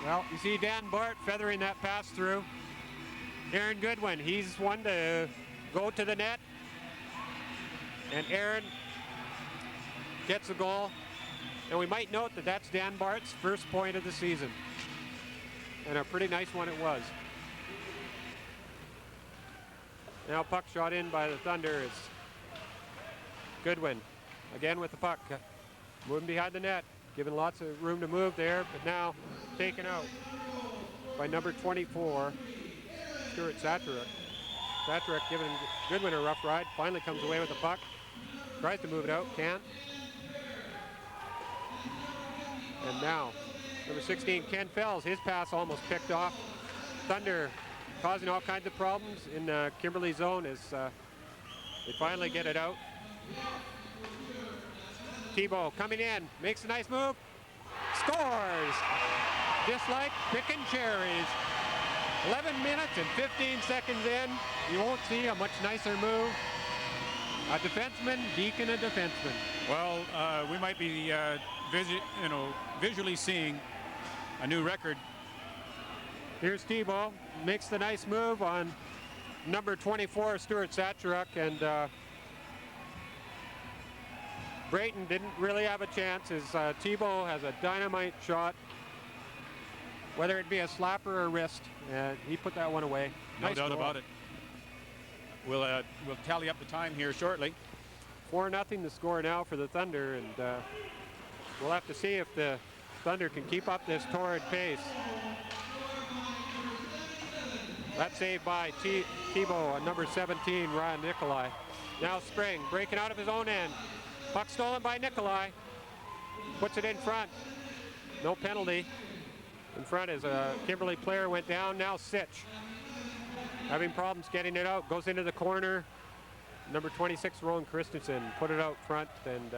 Well, you see Dan Bart feathering that pass through. Aaron Goodwin, he's one to go to the net. And Aaron gets the goal. And we might note that that's Dan Bart's first point of the season. And a pretty nice one it was. Now puck shot in by the Thunder is Goodwin. Again with the puck. Moving behind the net. Given lots of room to move there, but now taken out by number 24, Stuart Satterick. Satterick giving Goodwin a rough ride. Finally comes away with the puck. Tries to move it out, can't. And now, number 16, Ken Fells, his pass almost picked off. Thunder causing all kinds of problems in Kimberley zone as they finally get it out. Thibault coming in, makes a nice move, scores! Just like picking cherries. 11 minutes and 15 seconds in, you won't see a much nicer move. A defenseman deking a defenseman. Well, we might be visually seeing a new record. Here's Thibault, makes the nice move on number 24, Stuart Satterick, and Brayton didn't really have a chance as Thibault has a dynamite shot, whether it be a slapper or wrist, and he put that one away. No doubt about it. We'll tally up the time here shortly. 4-0 the score now for the Thunder, and we'll have to see if the Thunder can keep up this torrid pace. That saved by Thibault, number 17, Ryan Nikolai. Now Spring breaking out of his own end. Puck stolen by Nikolai. Puts it in front. No penalty. In front as a Kimberley player went down. Now Sitch having problems getting it out. Goes into the corner. Number 26, Rowan Christensen, put it out front and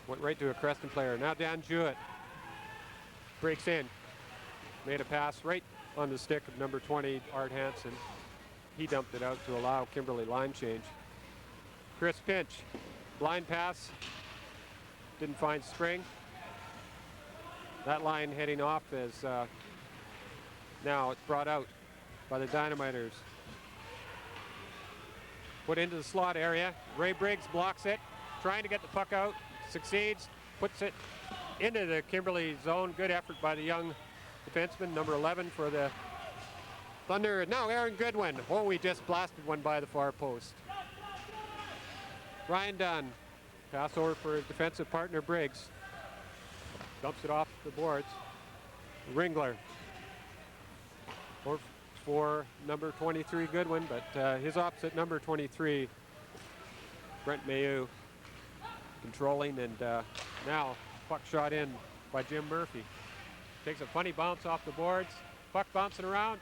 went right to a Creston player. Now Dan Jewett breaks in. Made a pass right on the stick of number 20, Art Hansen. He dumped it out to allow Kimberley line change. Chris Pinch, blind pass. Didn't find Spring. That line heading off as now it's brought out by the Dynamiters. Put into the slot area. Ray Briggs blocks it, trying to get the puck out, succeeds, puts it into the Kimberley zone. Good effort by the young defenseman, number 11 for the Thunder. Now Aaron Goodwin. Oh, we just blasted one by the far post. Ryan Dunn, pass over for his defensive partner Briggs. Dumps it off the boards. Ringler for number 23 Goodwin, but his opposite number 23, Brent Mayu, controlling, and now puck shot in by Jim Murphy. Takes a funny bounce off the boards, puck bouncing around,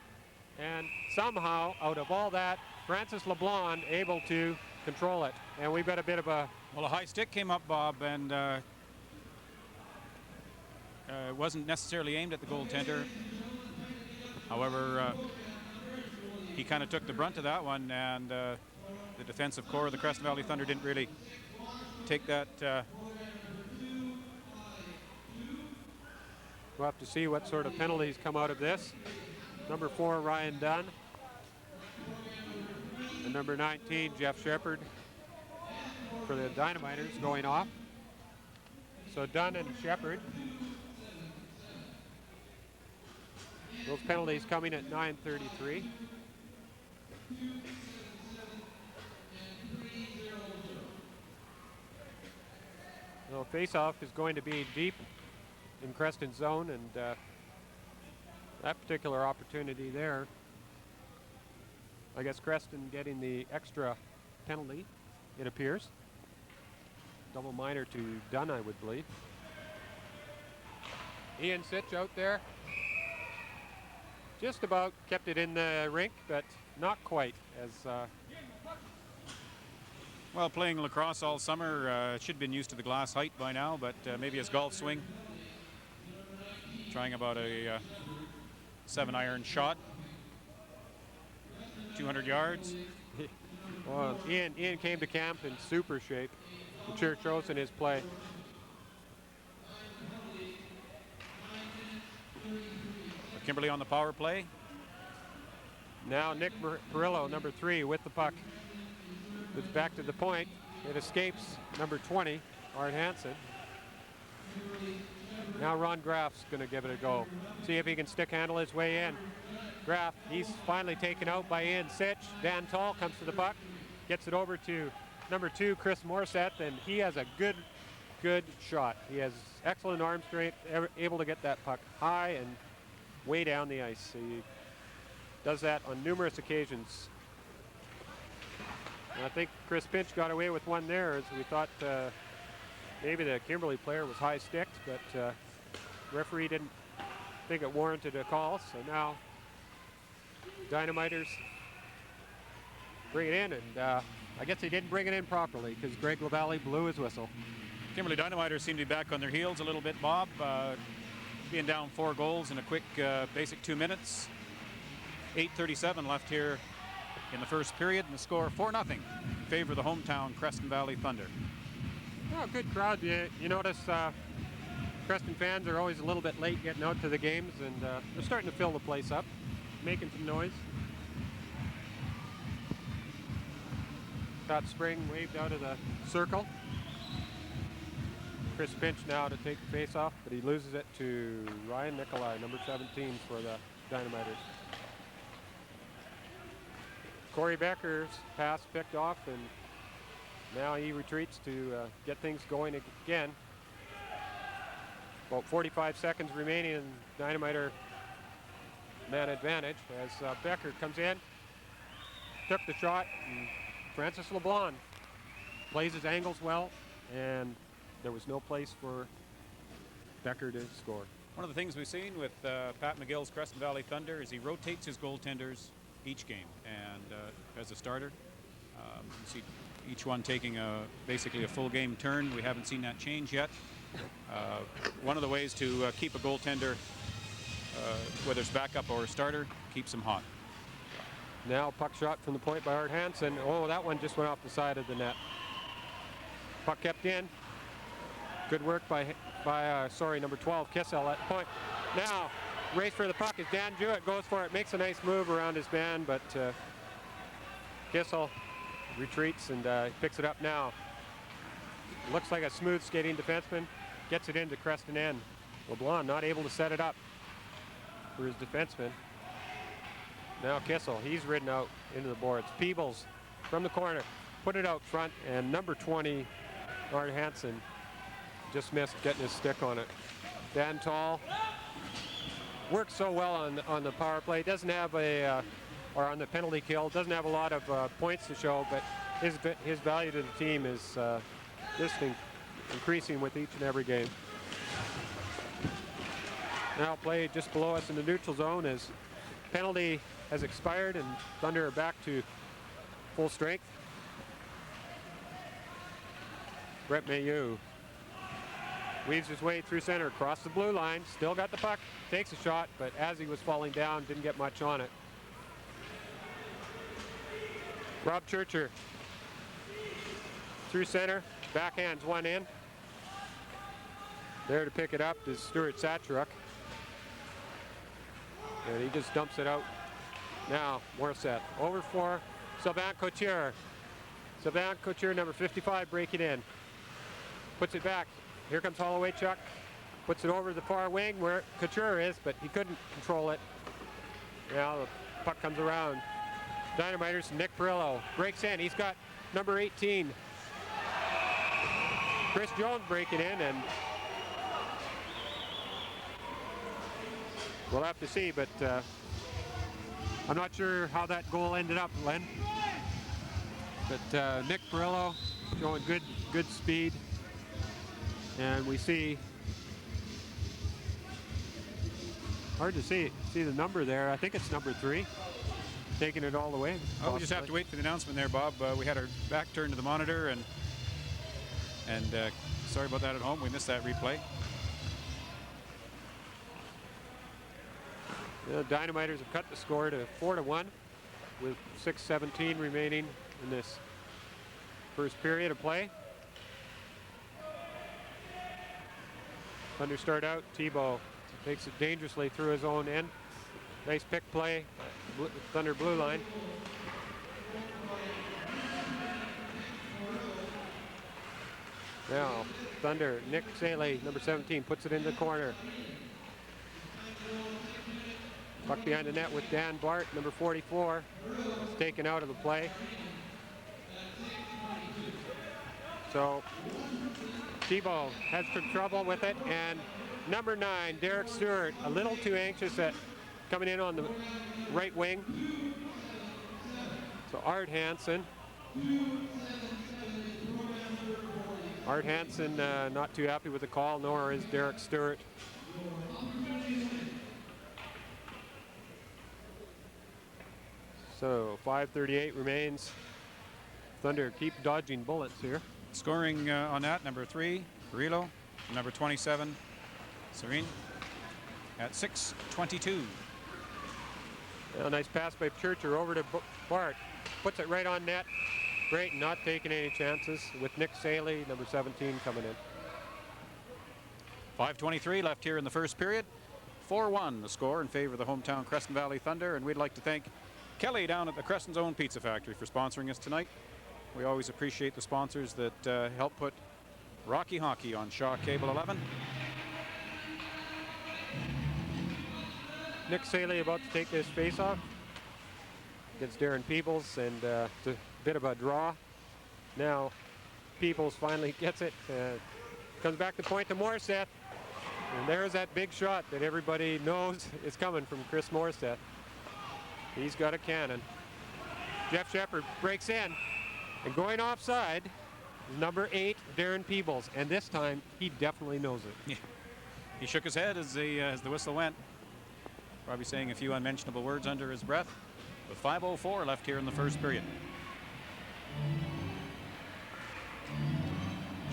and somehow out of all that, Francis LeBlanc able to control it. And we've got a bit of a... Well, a high stick came up, Bob, and it wasn't necessarily aimed at the goaltender. However, he kind of took the brunt of that one, and the defensive core of the Creston Valley Thunder didn't really take that. We'll have to see what sort of penalties come out of this. Number 4, Ryan Dunn. And number 19, Jeff Shepard for the Dynamiters going off. So Dunn and Shepard. Those penalties coming at 9:33. Well, face-off is going to be deep in Creston zone, and that particular opportunity there, I guess Creston getting the extra penalty, it appears. Double minor to Dunn, I would believe. Ian Sitch out there. Just about kept it in the rink, but not quite as... Well, playing lacrosse all summer, should have been used to the glass height by now, but maybe his golf swing. Trying about a 7-iron shot. 200 yards. Well, Ian came to camp in super shape. It sure shows in his play. Kimberly on the power play. Now Nick Perillo, number 3, with the puck. It's back to the point. It escapes number 20, Art Hansen. Now Ron Graff's going to give it a go. See if he can stick handle his way in. Graff, he's finally taken out by Ian Sitch. Dan Tall comes to the puck, gets it over to number 2, Chris Morissette, and he has a good shot. He has excellent arm strength, able to get that puck high and way down the ice. He does that on numerous occasions. And I think Chris Pinch got away with one there, as we thought maybe the Kimberly player was high sticked, but referee didn't think it warranted a call. So now Dynamiters bring it in, and I guess they didn't bring it in properly because Greg LaValle blew his whistle. Kimberly Dynamiters seem to be back on their heels a little bit, Bob. Being down 4 goals in a quick basic 2 minutes. 8:37 left here in the first period, and the score 4-0 in favor of the hometown Creston Valley Thunder. Oh, good crowd. You notice Creston fans are always a little bit late getting out to the games, and they're starting to fill the place up, making some noise. Scott Spring waved out of the circle. Chris Pinch now to take the face off, but he loses it to Ryan Nicolai, number 17 for the Dynamiters. Corey Becker's pass picked off, and now he retreats to get things going again. About 45 seconds remaining in Dynamiter man advantage as Becker comes in, took the shot, and Francis LeBlanc plays his angles well, and there was no place for Becker to score. One of the things we've seen with Pat McGill's Creston Valley Thunder is he rotates his goaltenders each game, and as a starter, you see each one taking basically a full game turn. We haven't seen that change yet. One of the ways to keep a goaltender, whether it's backup or a starter, keeps him hot. Now puck shot from the point by Art Hansen. Oh, that one just went off the side of the net. Puck kept in. Good work by number 12, Kissel at the point. Now, race for the puck as Dan Jewett goes for it, makes a nice move around his man, but Kissel retreats and picks it up now. Looks like a smooth skating defenseman, gets it into Creston end. LeBlanc not able to set it up for his defenseman. Now Kissel, he's ridden out into the boards. Peebles from the corner, put it out front, and number 20, Art Hansen, just missed getting his stick on it. Dan Tall works so well on the power play. Doesn't have or on the penalty kill. Doesn't have a lot of points to show, but his value to the team is just increasing with each and every game. Now play just below us in the neutral zone as penalty has expired and Thunder are back to full strength. Brett Mayu weaves his way through center, across the blue line, still got the puck, takes a shot, but as he was falling down, didn't get much on it. Rob Churcher through center, backhands one in. There to pick it up is Stuart Satchruk. And he just dumps it out. Now, Morissette over for Sylvain Couture. Sylvain Couture, number 55, breaking in. Puts it back. Here comes Holloway Chuck. Puts it over the far wing where Couture is, but he couldn't control it. Now the puck comes around. Dynamiters, Nick Perillo breaks in. He's got number 18. Chris Jones breaking in, and we'll have to see, but I'm not sure how that goal ended up, Len. But Nick Perillo showing good speed. And we see, hard to see the number there. I think it's number 3, taking it all the way. Oh, we just have to wait for the announcement there, Bob. We had our back turned to the monitor, and sorry about that at home. We missed that replay. The Dynamiters have cut the score to 4-1 with 6:17 remaining in this first period of play. Thunder start out. Tebow takes it dangerously through his own end. Nice pick play, Thunder blue line. Now, Thunder, Nick Saley, number 17, puts it in the corner. Puck behind the net with Dan Bart, number 44. It's taken out of the play. So, Thibault has some trouble with it, and number 9, Derek Stewart, a little too anxious at coming in on the right wing. So Art Hansen. Art Hansen not too happy with the call, nor is Derek Stewart. So 5:38 remains. Thunder keep dodging bullets here. Scoring on that, number 3, Grillo, number 27, Serene, at 6:22. A nice pass by Churcher over to Bart. Puts it right on net. Brayton not taking any chances with Nick Saley, number 17, coming in. 5:23 left here in the first period. 4-1 the score in favor of the hometown Creston Valley Thunder, and we'd like to thank Kelly down at the Creston's Own Pizza Factory for sponsoring us tonight. We always appreciate the sponsors that help put Rocky Hockey on Shaw Cable 11. Nick Saley about to take this face-off against Darren Peebles, and it's a bit of a draw. Now Peebles finally gets it. Comes back to point to Morissette, and there's that big shot that everybody knows is coming from Chris Morissette. He's got a cannon. Jeff Shepard breaks in, and going offside is number 8, Darren Peebles, and this time he definitely knows it. Yeah. He shook his head as the whistle went, probably saying a few unmentionable words under his breath. With 5:04 left here in the first period.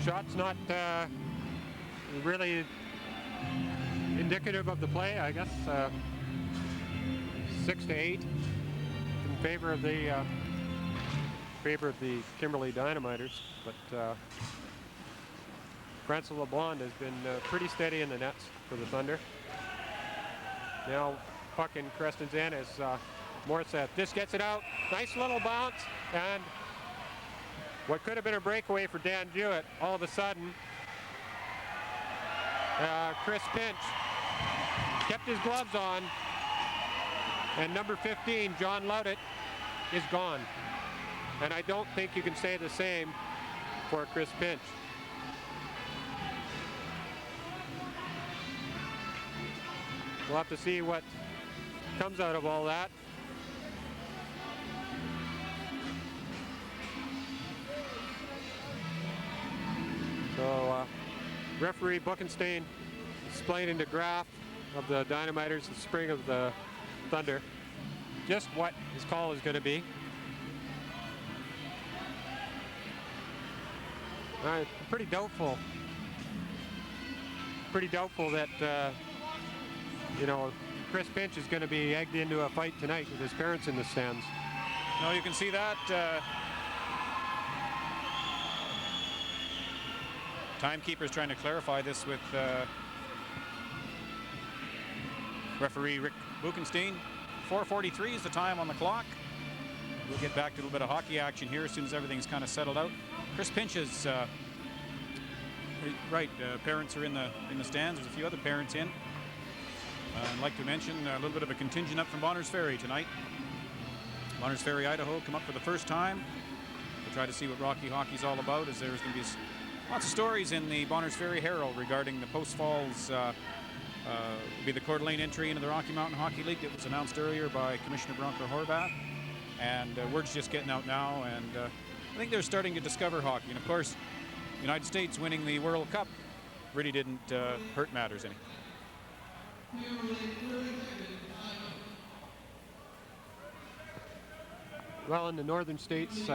Shot's not really indicative of the play, I guess. 6-8 in favor of the Kimberley Dynamiters, but Francois LeBlanc has been pretty steady in the nets for the Thunder. Now puck in Creston's end is Morissette. This gets it out. Nice little bounce, and what could have been a breakaway for Dan Jewett, all of a sudden, Chris Pinch kept his gloves on, and number 15, John Loudit, is gone. And I don't think you can say the same for Chris Pinch. We'll have to see what comes out of all that. So referee Buchenstein explaining the graph of the Dynamiters, the spring of the Thunder, just what his call is going to be. Pretty doubtful that Chris Pinch is going to be egged into a fight tonight with his parents in the stands. No, you can see that. Timekeeper's trying to clarify this with referee Rick Buchenstein. 4:43 is the time on the clock. We'll get back to a little bit of hockey action here as soon as everything's kind of settled out. Chris Pinch's parents are in the stands. There's a few other parents in. I'd like to mention a little bit of a contingent up from Bonners Ferry tonight. Bonners Ferry, Idaho, come up for the first time to try to see what Rocky Hockey's all about, as there's going to be lots of stories in the Bonners Ferry Herald regarding the Post Falls, be the Coeur d'Alene entry into the Rocky Mountain Hockey League that was announced earlier by Commissioner Bronco Horvath. And word's just getting out now, and I think they're starting to discover hockey. And of course, the United States winning the World Cup really didn't hurt matters any. Well, in the northern states,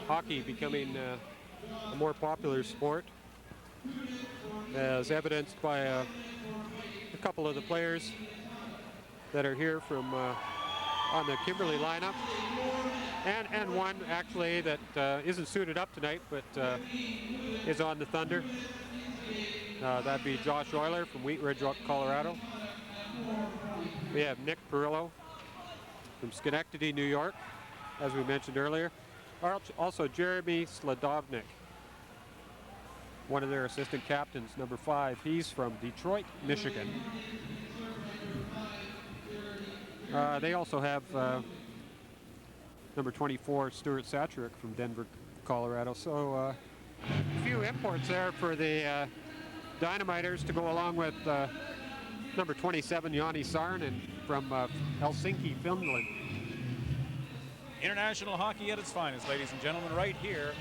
hockey becoming a more popular sport, as evidenced by a couple of the players that are here from on the Kimberley lineup, and one actually that isn't suited up tonight, but is on the Thunder. That'd be Josh Euler from Wheat Ridge, Colorado. We have Nick Perillo from Schenectady, New York, as we mentioned earlier. Also Jeremy Sladovnik, one of their assistant captains, number 5. He's from Detroit, Michigan. They also have number 24, Stuart Satcherick from Denver, Colorado. So a few imports there for the Dynamiters to go along with number 27, Jani Saarinen from Helsinki, Finland. International hockey at its finest, ladies and gentlemen, right here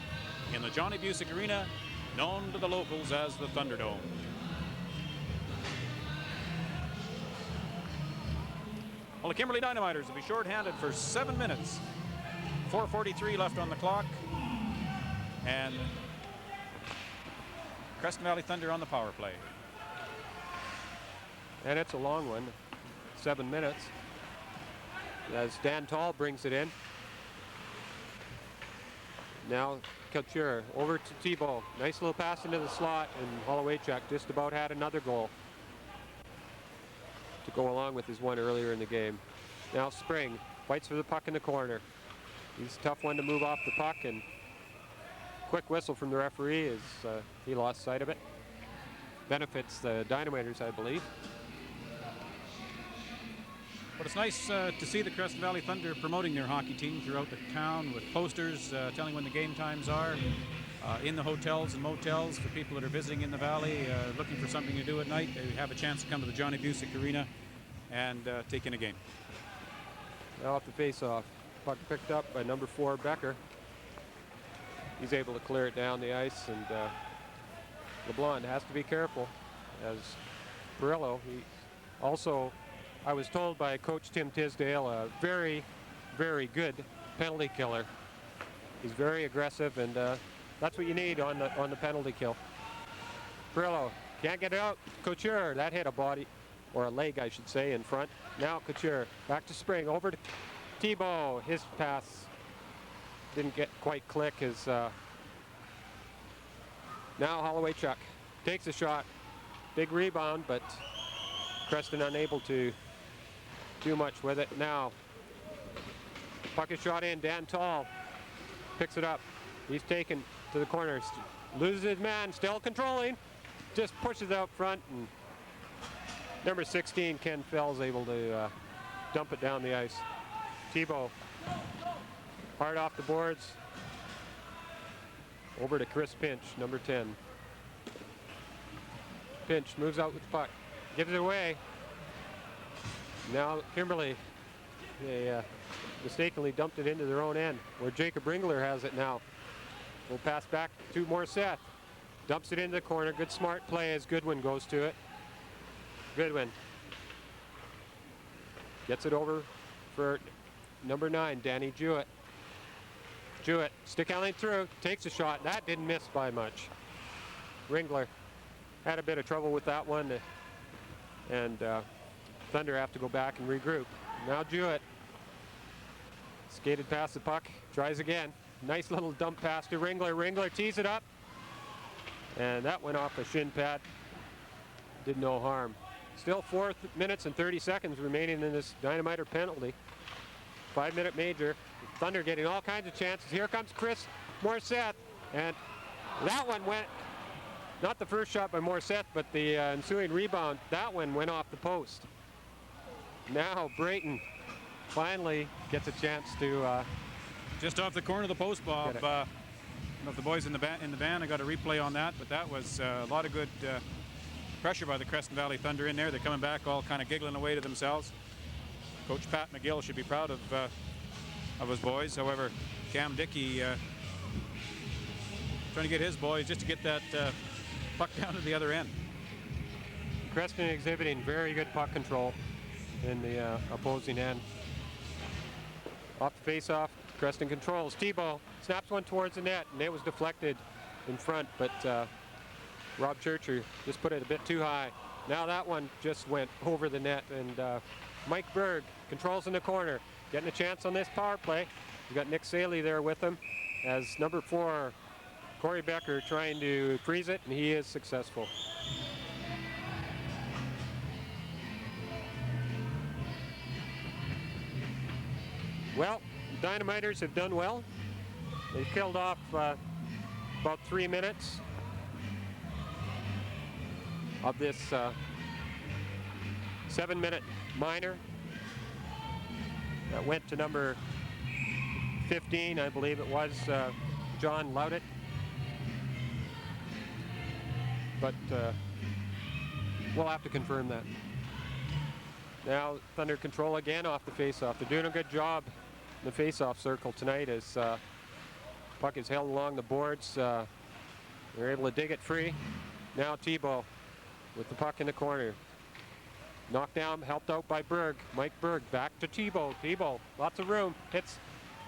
in the Johnny Busick Arena, known to the locals as the Thunderdome. Well, the Kimberley Dynamiters will be shorthanded for 7 minutes. 4:43 left on the clock. And Creston Valley Thunder on the power play. And it's a long one, 7 minutes. As Dan Tall brings it in. Now Couture over to Thibault. Nice little pass into the slot, and Hollowaychuk just about had another goal to go along with his one earlier in the game. Now Spring fights for the puck in the corner. He's a tough one to move off the puck, and quick whistle from the referee as he lost sight of it. Benefits the Dynamiters, I believe. But it's nice to see the Creston Valley Thunder promoting their hockey team throughout the town with posters telling when the game times are, in the hotels and motels for people that are visiting in the valley, looking for something to do at night. They have a chance to come to the Johnny Busick Arena and take in a game. Now off the face-off. Puck picked up by number 4, Becker. He's able to clear it down the ice, and LeBlanc has to be careful as Perillo. He also, I was told by Coach Tim Tisdale, a very, very good penalty killer. He's very aggressive, and that's what you need on the penalty kill. Perillo can't get it out. Couture, that hit a body, or a leg, I should say, in front. Now Couture back to Spring, over to Thibault. His pass didn't get quite click. His now Hollowaychuk takes a shot, big rebound, but Creston unable to do much with it. Now puck is shot in. Dan Tall picks it up. He's taken to the corner, loses his man, still controlling, just pushes out front, and number 16, Ken Fell's able to dump it down the ice. Thibault, hard off the boards, over to Chris Pinch, number 10. Pinch moves out with the puck, gives it away. Now Kimberley, they mistakenly dumped it into their own end, where Jacob Ringler has it now. We'll pass back to Morissette. Dumps it into the corner. Good smart play as Goodwin goes to it. Goodwin gets it over for number 9, Danny Jewett. Jewett, stick handling through, takes a shot. That didn't miss by much. Ringler had a bit of trouble with that one, and Thunder have to go back and regroup. Now Jewett skated past the puck, tries again. Nice little dump pass to Ringler. Ringler tees it up, and that went off a shin pad. Did no harm. Still 4 minutes and 30 seconds remaining in this Dynamiter penalty. 5-minute major. Thunder getting all kinds of chances. Here comes Chris Morissette, and that one went, not the first shot by Morissette, but the ensuing rebound, that one went off the post. Now Brayton finally gets a chance to just off the corner of the post, Bob. I don't know if the boys in the van, I got a replay on that, but that was a lot of good pressure by the Creston Valley Thunder in there. They're coming back all kind of giggling away to themselves. Coach Pat McGill should be proud of his boys. However, Cam Dickey trying to get his boys just to get that puck down to the other end. Creston exhibiting very good puck control in the opposing end. Off the face-off, Creston controls. Thibault snaps one towards the net, and it was deflected in front, but Rob Churcher just put it a bit too high. Now that one just went over the net, and Mike Berg controls in the corner, getting a chance on this power play. We've got Nick Saley there with him as number 4, Corey Becker, trying to freeze it, and he is successful. Well, Dynamiters have done well. They've killed off about 3 minutes of this 7-minute minor that went to number 15, I believe it was, John Loudit. But we'll have to confirm that. Now Thunder control again off the face-off. They're doing a good job in the face-off circle tonight as puck is held along the boards. They're able to dig it free. Now Thibault with the puck in the corner. Knocked down, helped out by Berg. Mike Berg back to Thibault. Thibault, lots of room. Hits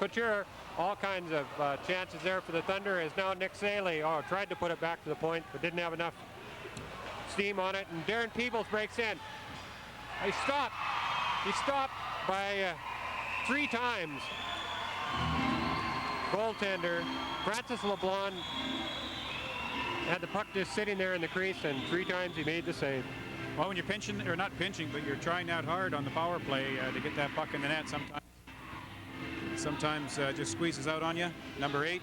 Couture. All kinds of chances there for the Thunder as now Nick Saley tried to put it back to the point but didn't have enough steam on it. And Darren Peebles breaks in. He stopped. He stopped by 3 times. Goaltender Francis LeBlanc had the puck just sitting there in the crease, and 3 times he made the save. Well, when you're pinching, or not pinching, but you're trying out hard on the power play to get that puck in the net, sometimes just squeezes out on you. Number 8.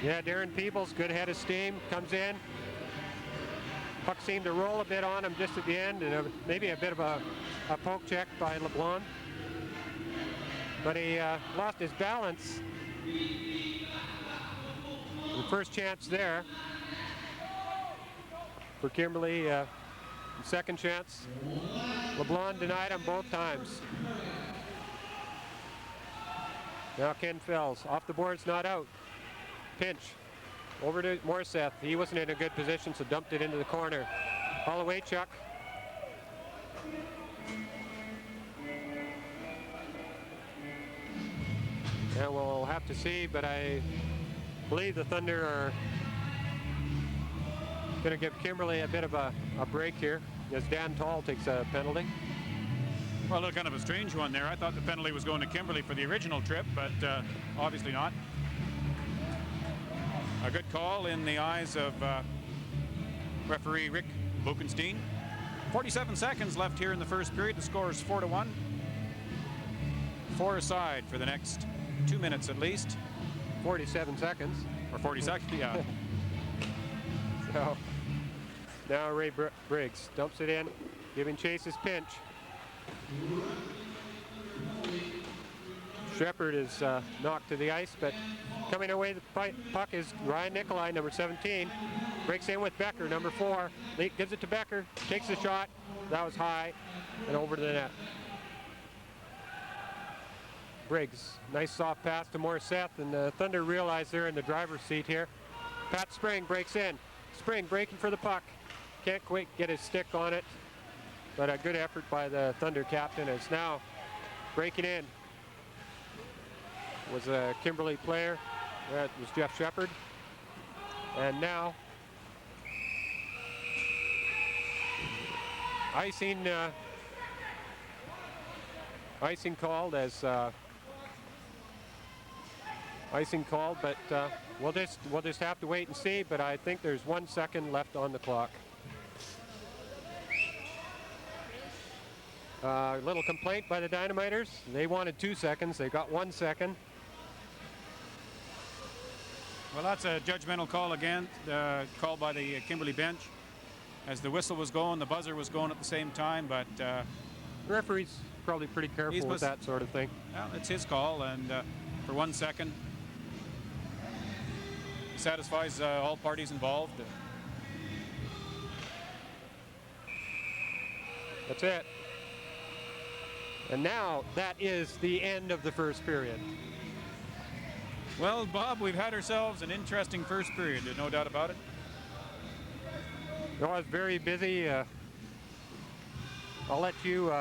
Yeah, Darren Peebles, good head of steam, comes in. Puck seemed to roll a bit on him just at the end, and maybe a bit of a poke check by LeBlanc. But he lost his balance. The first chance there for Kimberly. Second chance, LeBlanc denied him both times. Now Ken Fells off the boards, not out. Pinch over to Morseth. He wasn't in a good position, so dumped it into the corner. Holloway Chuck. Yeah, we'll have to see, but I believe the Thunder are going to give Kimberly a bit of a break here as Dan Tall takes a penalty. Well, kind of a strange one there. I thought the penalty was going to Kimberly for the original trip, but obviously not. A good call in the eyes of referee Rick Buchenstein. 47 seconds left here in the first period. The score is 4-1. 4 aside for the next 2 minutes at least. 47 seconds. Or 40 seconds, yeah. So now Ray Briggs dumps it in, giving Chase his pinch. Shepard is knocked to the ice, but coming away the puck is Ryan Nikolai, number 17. Breaks in with Becker, number 4. Gives it to Becker, takes the shot. That was high and over to the net. Briggs, nice soft pass to Morseth, and the Thunder realize they're in the driver's seat here. Pat Spring breaks in. Spring breaking for the puck. Can't quite get his stick on it, but a good effort by the Thunder captain. It's now breaking in. Was a Kimberly player. That was Jeff Shepard. And now icing called as icing called, but we'll just have to wait and see. But I think there's 1 second left on the clock. Little complaint by the Dynamiters. They wanted 2 seconds. They got 1 second. Well, that's a judgmental call again, called by the Kimberly bench. As the whistle was going, the buzzer was going at the same time, but the referee's probably pretty careful with that sort of thing. Well, it's his call, and for 1 second, satisfies all parties involved. That's it. And now that is the end of the first period. Well, Bob, we've had ourselves an interesting first period, no doubt about it. No, I was very busy. I'll let you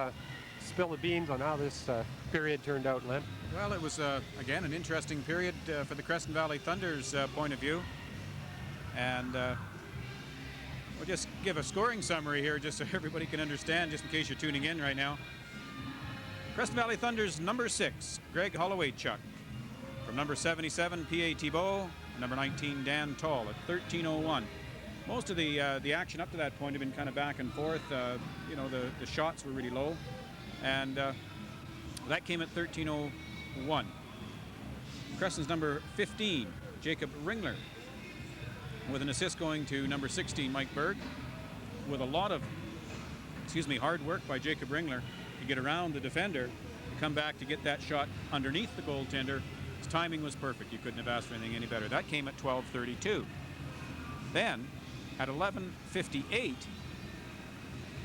spill the beans on how this period turned out, Len. Well, it was, again, an interesting period for the Creston Valley Thunder's point of view. And we'll just give a scoring summary here just so everybody can understand, just in case you're tuning in right now. Creston Valley Thunder's number 6, Greg Holloway-Chuck. From number 77, P.A. Thibault. Number 19, Dan Tall at 13:01. Most of the action up to that point had been kind of back and forth. You know, the shots were really low. And that came at 13:02. 1. Creston's number 15, Jacob Ringler, with an assist going to number 16, Mike Berg, with a lot of, hard work by Jacob Ringler to get around the defender, to come back to get that shot underneath the goaltender. His timing was perfect. You couldn't have asked for anything any better. That came at 12:32. Then, at 11:58,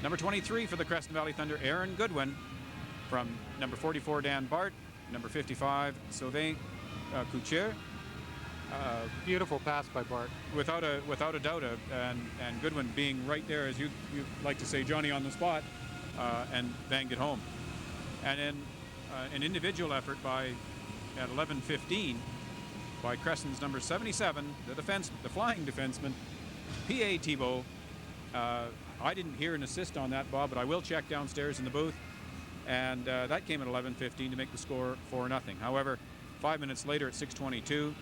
number 23 for the Creston Valley Thunder, Aaron Goodwin, from number 44, Dan Bart, number 55, Sylvain Couture. Beautiful pass by Bart. Without a doubt, and Goodwin being right there, as you like to say, Johnny on the spot, and banged it home. And then an individual effort at 11:15 by Creston's number 77, the flying defenseman, P.A. Thibault. I didn't hear an assist on that, Bob, but I will check downstairs in the booth. And that came at 11:15 to make the score 4-0. However, 5 minutes later at 6:22,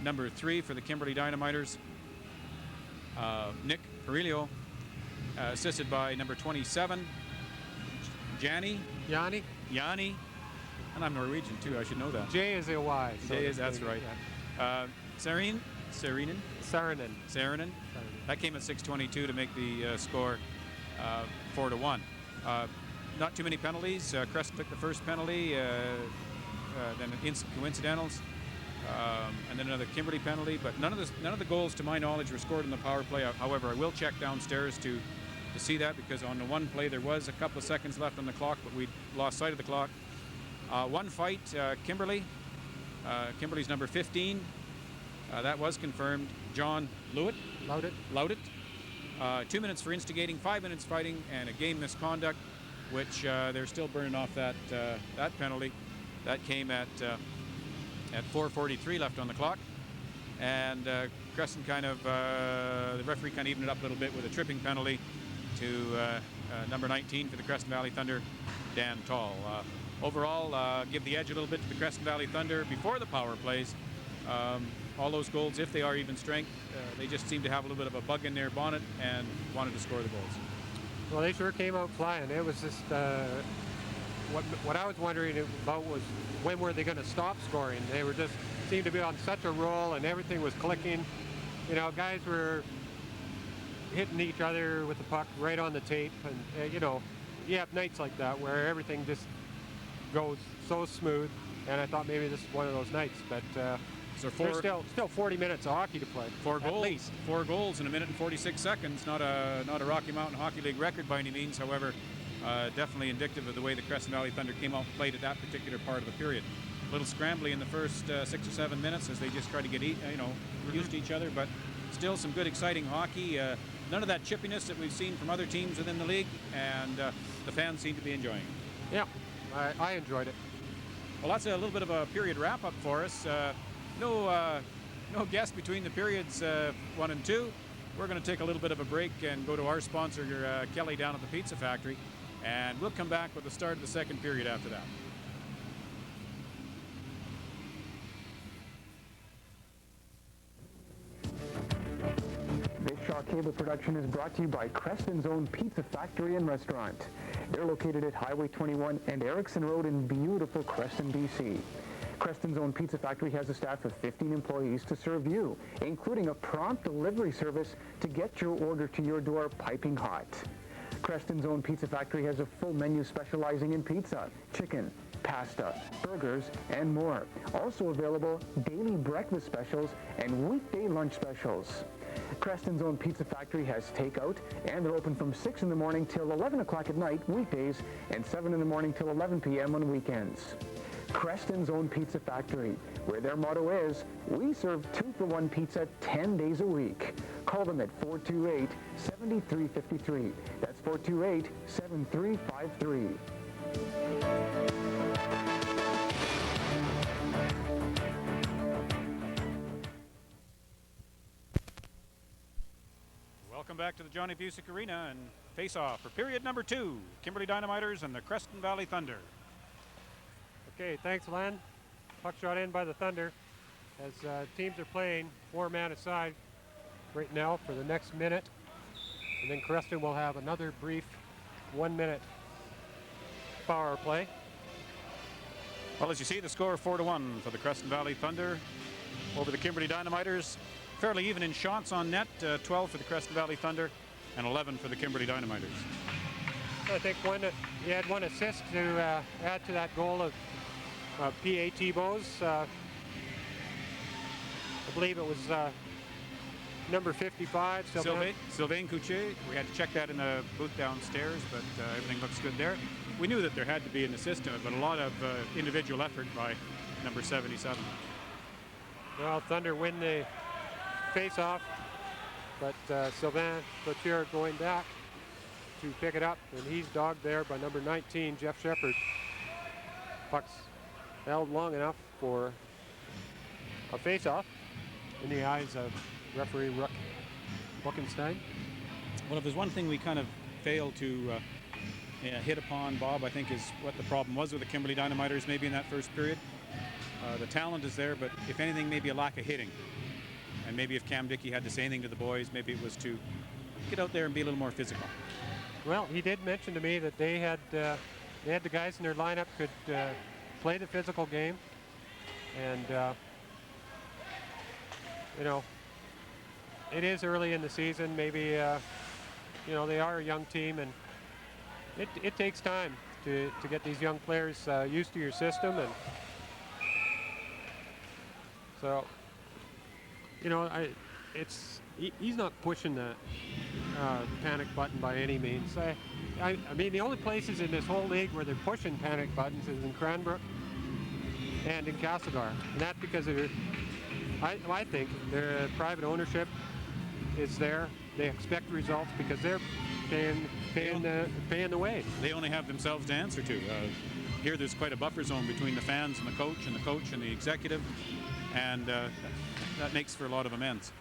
number 3 for the Kimberley Dynamiters, Nick Perillo, assisted by number 27, Yanni. And I'm Norwegian too, I should know that. J is a Y. So That's right. Yeah. Saarinen. That came at 6:22 to make the score 4-1. Not too many penalties. Creston took the first penalty, then coincidentals, and then another Kimberley penalty. But none of the goals, to my knowledge, were scored in the power play. However, I will check downstairs to see that, because on the one play there was a couple of seconds left on the clock, but we lost sight of the clock. One fight, Kimberley's number 15. That was confirmed. John Loudit. 2 minutes for instigating, 5 minutes fighting, and a game misconduct, which they're still burning off that penalty. That came at 4:43 left on the clock, and Creston the referee kind of evened it up a little bit with a tripping penalty to number 19 for the Creston Valley Thunder, Dan Tall. Overall, give the edge a little bit to the Creston Valley Thunder before the power plays. All those goals, if they are even strength, they just seem to have a little bit of a bug in their bonnet and wanted to score the goals. Well, they sure came out flying. It was just what I was wondering about was, when were they going to stop scoring? They were just seemed to be on such a roll, and everything was clicking. You know, guys were hitting each other with the puck right on the tape, and you have nights like that where everything just goes so smooth. And I thought maybe this is one of those nights, but there's still 40 minutes of hockey to play. 4 goals in a minute and 46 seconds. Not a Rocky Mountain Hockey League record by any means. However, definitely indicative of the way the Creston Valley Thunder came out and played at that particular part of the period. A little scrambly in the first 6 or 7 minutes as they just tried to get used to each other, but still some good, exciting hockey. None of that chippiness that we've seen from other teams within the league, and the fans seem to be enjoying it. Yeah, I enjoyed it. Well, that's a little bit of a period wrap-up for us. No guest between the periods 1 and 2. We're going to take a little bit of a break and go to our sponsor, Kelly, down at the Pizza Factory, and we'll come back with the start of the second period after that. This Shaw Cable production is brought to you by Creston's own Pizza Factory and Restaurant. They're located at Highway 21 and Erickson Road in beautiful Creston, BC. Creston's own Pizza Factory has a staff of 15 employees to serve you, including a prompt delivery service to get your order to your door piping hot. Creston's own Pizza Factory has a full menu specializing in pizza, chicken, pasta, burgers, and more. Also available daily breakfast specials and weekday lunch specials. Creston's own Pizza Factory has takeout, and they're open from 6 in the morning till 11 o'clock at night weekdays, and 7 in the morning till 11 p.m. on weekends. Creston's own Pizza Factory, where their motto is, we serve 2-for-1 pizza 10 days a week. Call them at 428-7353. That's 428-7353. Welcome back to the Johnny Busick Arena and face-off for period number 2, Kimberley Dynamiters and the Creston Valley Thunder. Okay, thanks, Len. Puck shot in by the Thunder as teams are playing 4-man aside right now for the next minute. And then Creston will have another brief 1-minute power play. Well, as you see, the score 4-1 for the Creston Valley Thunder over the Kimberley Dynamiters. Fairly even in shots on net, 12 for the Creston Valley Thunder and 11 for the Kimberley Dynamiters. I think he had one assist to add to that goal of P.A. Thibault's. I believe it was number 55. Sylvain Couché. We had to check that in the booth downstairs, but everything looks good there. We knew that there had to be an assist to it, but a lot of individual effort by number 77. Well, Thunder win the face-off, but Sylvain Couché going back to pick it up, and he's dogged there by number 19, Jeff Shepard. Puck's held long enough for a face-off in the eyes of referee Rook Buckenstein. Well, if there's one thing we kind of failed to hit upon, Bob, I think is what the problem was with the Kimberley Dynamiters maybe in that first period. The talent is there, but if anything, maybe a lack of hitting. And maybe if Cam Dickey had to say anything to the boys, maybe it was to get out there and be a little more physical. Well, he did mention to me that they had the guys in their lineup could play the physical game, and you know, it is early in the season. Maybe you know, they are a young team, and it takes time to get these young players used to your system, and so you know, he's not pushing the panic button by any means. I mean, the only places in this whole league where they're pushing panic buttons is in Cranbrook and in Castlegar, and that's because I think their private ownership is there. They expect results because they're paying the way. They only have themselves to answer to. Here, there's quite a buffer zone between the fans and the coach and the executive, and that makes for a lot of amends.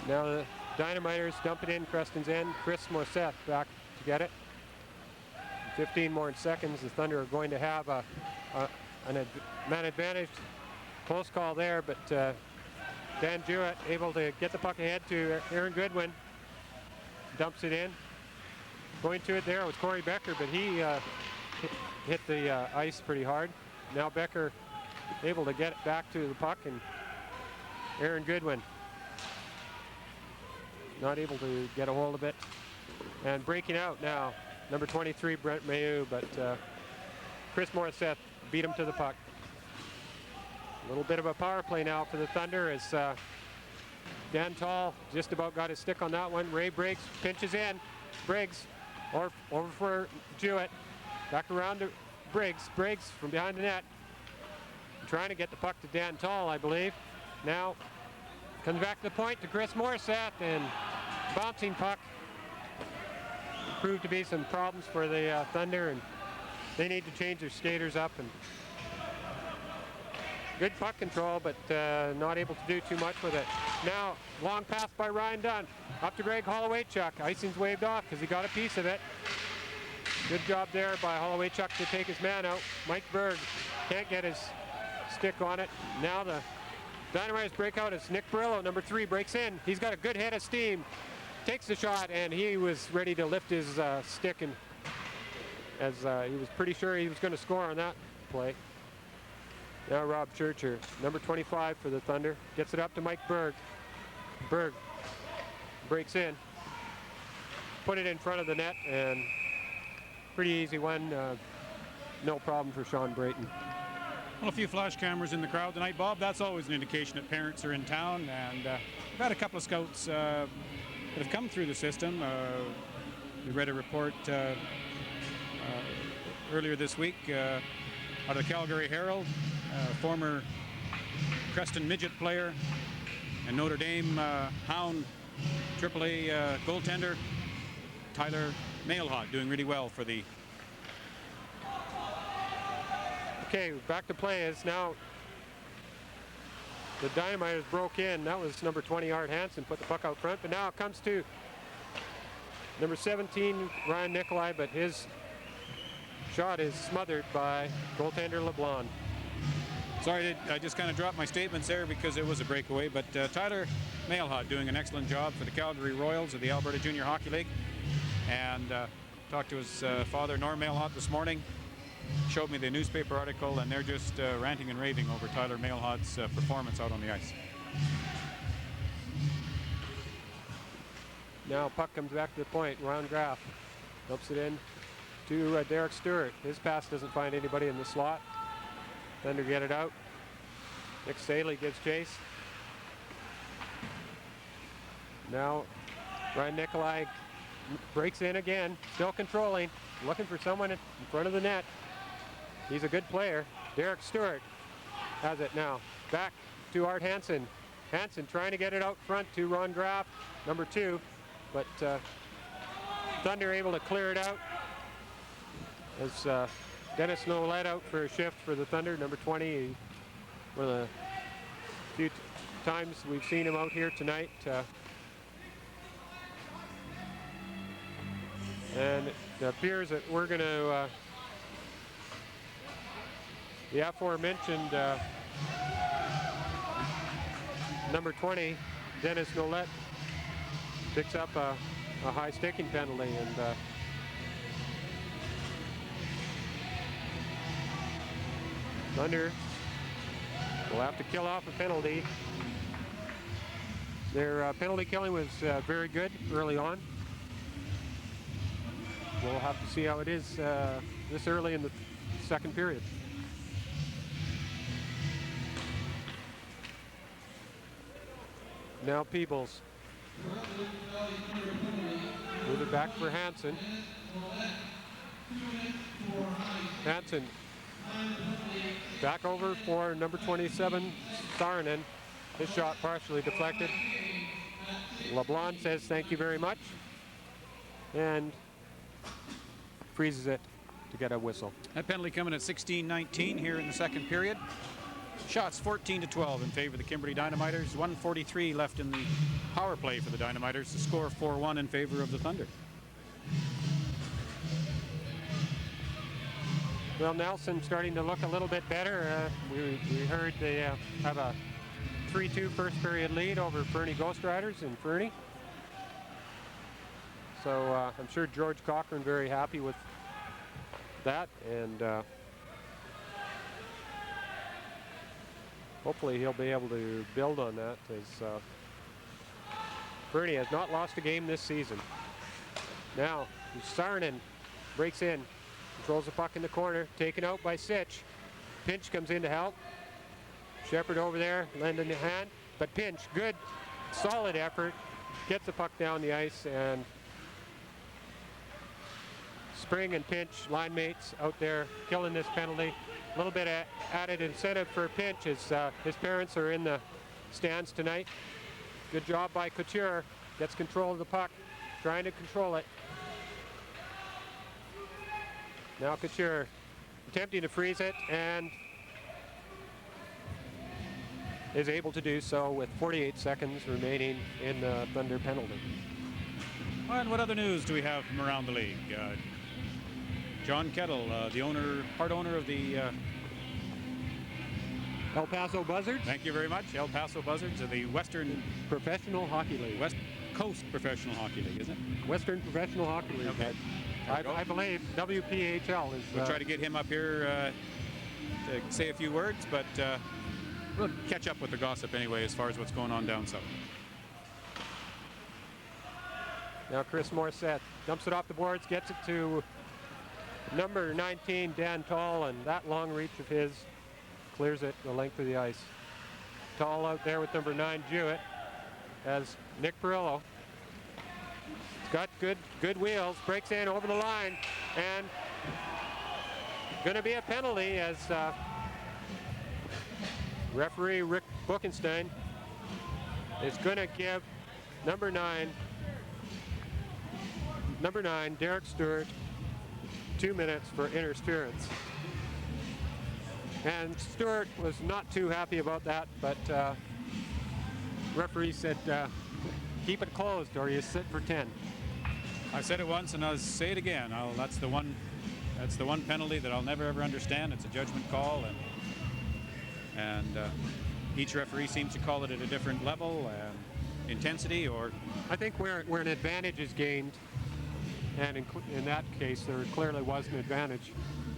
Now the Dynamiters dump it in Creston's end. Chris Morissette back to get it. 15 more seconds. The Thunder are going to have a man advantage. Close call there, but Dan Jewett able to get the puck ahead to Aaron Goodwin. Dumps it in. Going to it there was Corey Becker, but he hit the ice pretty hard. Now Becker able to get it back to the puck, and Aaron Goodwin not able to get a hold of it. And breaking out now, number 23, Brent Mayu, but Chris Morissette beat him to the puck. A little bit of a power play now for the Thunder as Dan Tall just about got his stick on that one. Ray Briggs pinches in. Briggs over for Jewett. Back around to Briggs. Briggs from behind the net. Trying to get the puck to Dan Tall, I believe. Now comes back to the point to Chris Morissette, and bouncing puck. Proved to be some problems for the Thunder, and they need to change their skaters up. And good puck control, but not able to do too much with it. Now, long pass by Ryan Dunn. Up to Greg Hollowaychuk. Icing's waved off because he got a piece of it. Good job there by Hollowaychuk to take his man out. Mike Berg can't get his stick on it. Now the Dynamiters break out as Nick Barillo, number 3, breaks in. He's got a good head of steam. Takes the shot, and he was ready to lift his stick, and as he was pretty sure he was going to score on that play. Now Rob Churcher, number 25 for the Thunder, gets it up to Mike Berg. Berg breaks in, put it in front of the net, and pretty easy one. No problem for Sean Brayton. Well, a few flash cameras in the crowd tonight, Bob. That's always an indication that parents are in town, and we've had a couple of scouts that have come through the system. We read a report earlier this week out of the Calgary Herald, former Creston midget player and Notre Dame Hound AAA goaltender Tyler Mailhot, doing really well for the... Okay, back to play is now the Dynamiters broke in. That was number 20, Art Hansen, put the puck out front, but now it comes to number 17, Ryan Nikolai, but his shot is smothered by goaltender LeBlanc. Sorry, I just kind of dropped my statements there because it was a breakaway, but Tyler Mailhot doing an excellent job for the Calgary Royals of the Alberta Junior Hockey League, and talked to his father, Norm Mailhot, this morning, showed me the newspaper article, and they're just ranting and raving over Tyler Mailhot's performance out on the ice. Now puck comes back to the point. Ron Graff dumps it in to Derek Stewart. His pass doesn't find anybody in the slot. Thunder get it out. Nick Staley gives chase. Now Ryan Nikolai breaks in again, still controlling, looking for someone in front of the net. He's a good player. Derek Stewart has it now. Back to Art Hansen. Hansen trying to get it out front to Ron Graff, number 2, but Thunder able to clear it out. As Dennis Nolet out for a shift for the Thunder, number 20. One of the few times we've seen him out here tonight. And it appears that we're going to, the aforementioned number 20, Dennis Nolet, picks up a high sticking penalty, and Thunder will have to kill off a penalty. Their penalty killing was very good early on. We'll have to see how it is this early in the second period. Now Peebles. Move it back for Hansen. Hansen. Back over for number 27, Saarinen. His shot partially deflected. LeBlanc says thank you very much, and freezes it to get a whistle. That penalty coming at 16:19 here in the second period. Shots 14-12 in favor of the Kimberley Dynamiters. 1:43 left in the power play for the Dynamiters. The score 4-1 in favor of the Thunder. Well, Nelson starting to look a little bit better. We heard they have a 3-2 first period lead over Fernie Ghost Riders in Fernie. So I'm sure George Cochran very happy with that, and hopefully he'll be able to build on that, as Fernie has not lost a game this season. Now Saarinen breaks in, controls the puck in the corner, taken out by Sitch. Pinch comes in to help. Shepard over there, lending a hand, but Pinch, good, solid effort, gets the puck down the ice, and Spring and Pinch, line mates out there killing this penalty. A little bit of added incentive for Pinch, as his parents are in the stands tonight. Good job by Couture, gets control of the puck, trying to control it. Now Couture attempting to freeze it, and is able to do so with 48 seconds remaining in the Thunder penalty. And what other news do we have from around the league? John Kettle, the part owner of the El Paso Buzzards. Thank you very much. El Paso Buzzards of the Western Professional Hockey League. West Coast Professional Hockey League, isn't it? Western Professional Hockey League. Okay. I believe WPHL is. We'll try to get him up here to say a few words, but we'll catch up with the gossip anyway as far as what's going on down south. Now Chris Morissette dumps it off the boards, gets it to number 19, Dan Tall, and that long reach of his clears it the length of the ice. Tall out there with number 9, Jewett, as Nick Perillo. It's got good wheels, breaks in over the line, and going to be a penalty, as referee Rick Buchenstein is going to give number 9, Derek Stewart, 2 minutes for interference. And Stewart was not too happy about that, but referee said keep it closed or you sit for 10. I said it once and I'll say it again. That's the one penalty that I'll never ever understand. It's a judgment call, and each referee seems to call it at a different level and intensity. Or I think where an advantage is gained, and in that case there clearly was an advantage,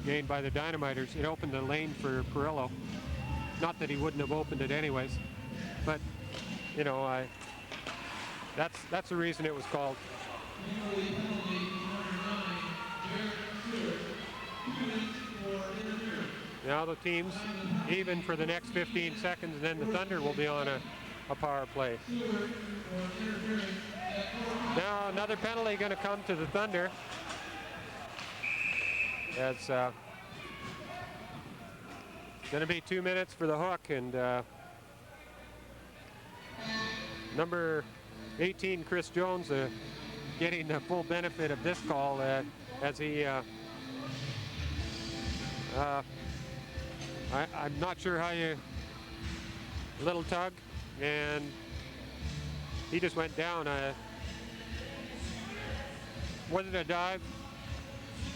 gained by the Dynamiters. It opened the lane for Perillo. Not that he wouldn't have opened it anyways, but you know, that's the reason it was called. Now the teams even for the next 15 seconds, and then the Thunder will be on a power play. Now another penalty going to come to the Thunder, as going to be 2 minutes for the hook, and number 18, Chris Jones, getting the full benefit of this call as he I'm not sure how you, little tug, and he just went down. Was it a dive?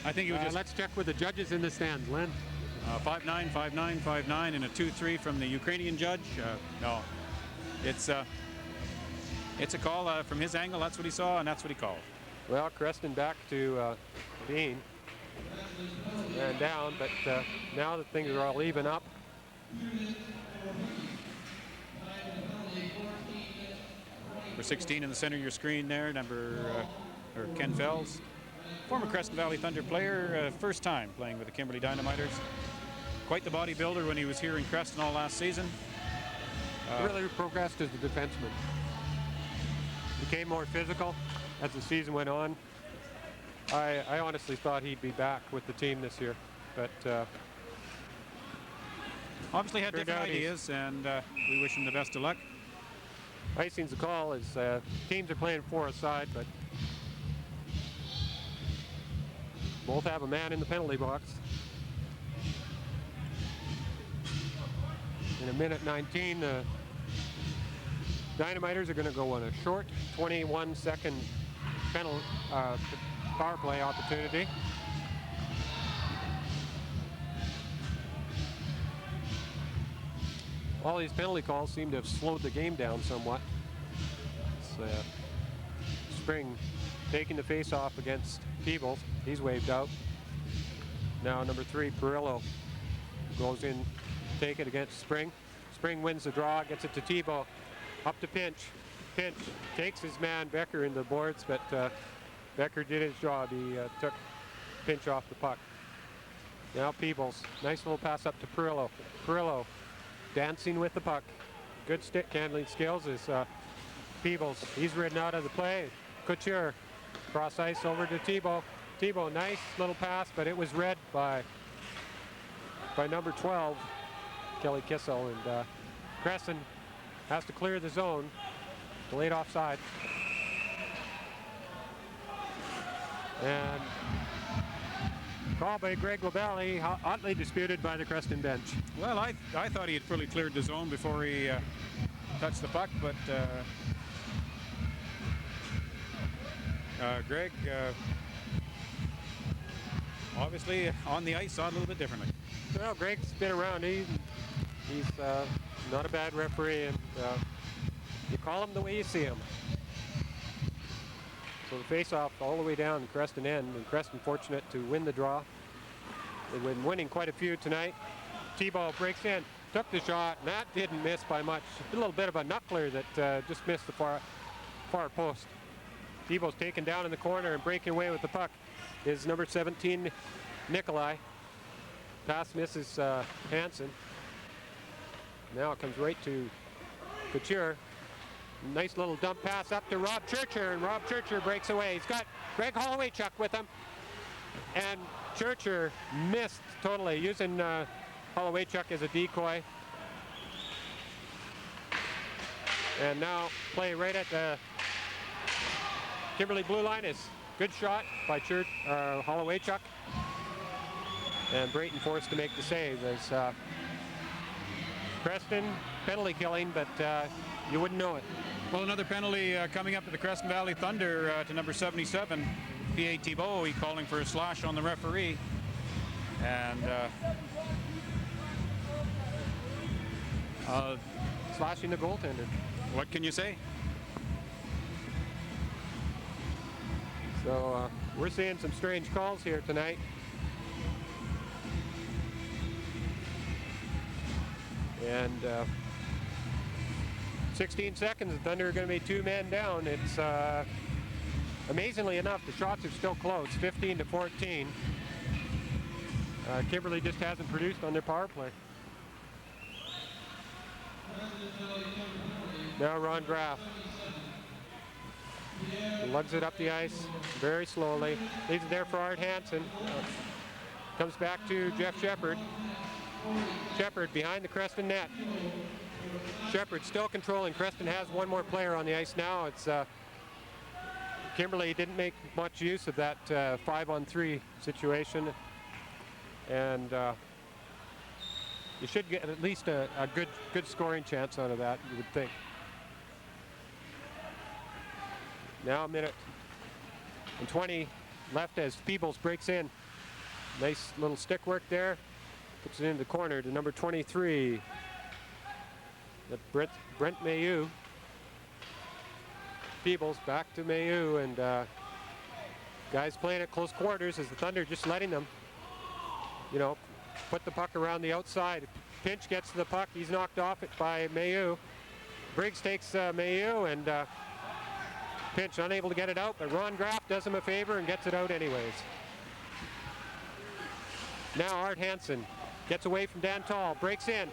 I think it was just... Let's check with the judges in the stands, Len. 5-9, 5-9, 5-9, and a 2-3 from the Ukrainian judge. No, it's a call from his angle. That's what he saw, and that's what he called. Well, Creston back to Bean. And down, but now that things are all even up. Number 16 in the center of your screen there, or Ken Fells, former Creston Valley Thunder player, first time playing with the Kimberley Dynamiters. Quite the bodybuilder when he was here in Creston all last season. Really progressed as a defenseman. Became more physical as the season went on. I honestly thought he'd be back with the team this year, but obviously had different ideas, and we wish him the best of luck. Icing's the call as teams are playing for a side, but both have a man in the penalty box. In a minute 19, the Dynamiters are going to go on a short 21-second penalty power play opportunity. All these penalty calls seem to have slowed the game down somewhat. It's Spring taking the face off against Peebles. He's waved out. Now number 3, Perillo, goes in, take it against Spring. Spring wins the draw, gets it to Tebow. Up to Pinch. Pinch takes his man Becker in the boards, but Becker did his job. He took Pinch off the puck. Now Peebles, nice little pass up to Perillo. Perillo dancing with the puck. Good stick handling skills is Peebles. He's ridden out of the play. Couture, cross ice over to Tebow. Tebow, nice little pass, but it was read by number 12, Kelly Kissel, and Creston has to clear the zone. Delayed offside. And call by Greg Labelle, hotly disputed by the Creston bench. Well, I thought he had fully cleared the zone before he touched the puck, but Greg obviously on the ice saw it a little bit differently. Well, Greg's been around. He's not a bad referee, and you call him the way you see him. So the face-off all the way down the Creston end, and Creston fortunate to win the draw. They've been winning quite a few tonight. Tebow breaks in, took the shot, and that didn't miss by much. A little bit of a knuckler that just missed the far post. Tebow's taken down in the corner and breaking away with the puck is number 17, Nikolai. Pass misses Hansen. Now it comes right to Couture. Nice little dump pass up to Rob Churcher, and Rob Churcher breaks away. He's got Greg Holloway-Chuck with him, and Churcher missed totally, using Holloway-Chuck as a decoy. And now play right at the Kimberley blue line is good shot by Holloway-Chuck, and Brayton forced to make the save as Creston penalty killing, but you wouldn't know it. Well, another penalty coming up to the Creston Valley Thunder to number 77, P.A. Thibault. He calling for a slash on the referee. And slashing the goaltender. What can you say? So we're seeing some strange calls here tonight. And 16 seconds, the Thunder are going to be 2 men down. It's amazingly enough, the shots are still close, 15-14. Kimberly just hasn't produced on their power play. Now Ron Graff lugs it up the ice very slowly. Leaves it there for Art Hansen. Comes back to Jeff Shepard. Shepard behind the Creston net. Shepard still controlling. Creston has one more player on the ice now. It's Kimberly didn't make much use of that 5-on-3 situation, and you should get at least a good scoring chance out of that, you would think. Now a minute and 20 left as Peebles breaks in. Nice little stick work there. Puts it into the corner to number 23. That's Brent Mayu. Peebles back to Mayu, and guys playing at close quarters as the Thunder just letting them, you know, put the puck around the outside. Pinch gets to the puck. He's knocked off it by Mayu. Briggs takes Mayu, and Pinch unable to get it out, but Ron Graff does him a favor and gets it out anyways. Now Art Hansen gets away from Dan Tall, breaks in.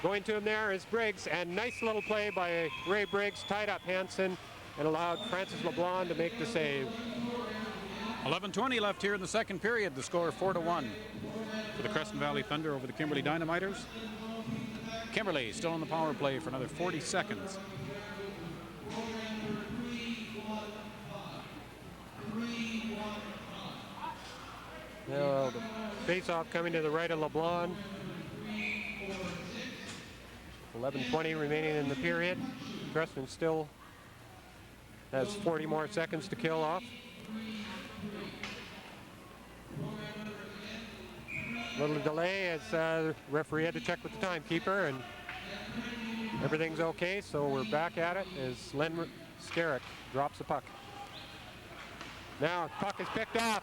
Going to him there is Briggs, and nice little play by Ray Briggs, tied up Hansen and allowed Francis LeBlanc to make the save. 11:20 left here in the second period. The score 4-1 for the Creston Valley Thunder over the Kimberly Dynamiters. Kimberly still on the power play for another 40 seconds. Now the face-off coming to the right of LeBlanc. 11:20 remaining in the period. Creston still has 40 more seconds to kill off. Little delay as the referee had to check with the timekeeper, and everything's okay, so we're back at it as Len Skerrick drops the puck. Now puck is picked off.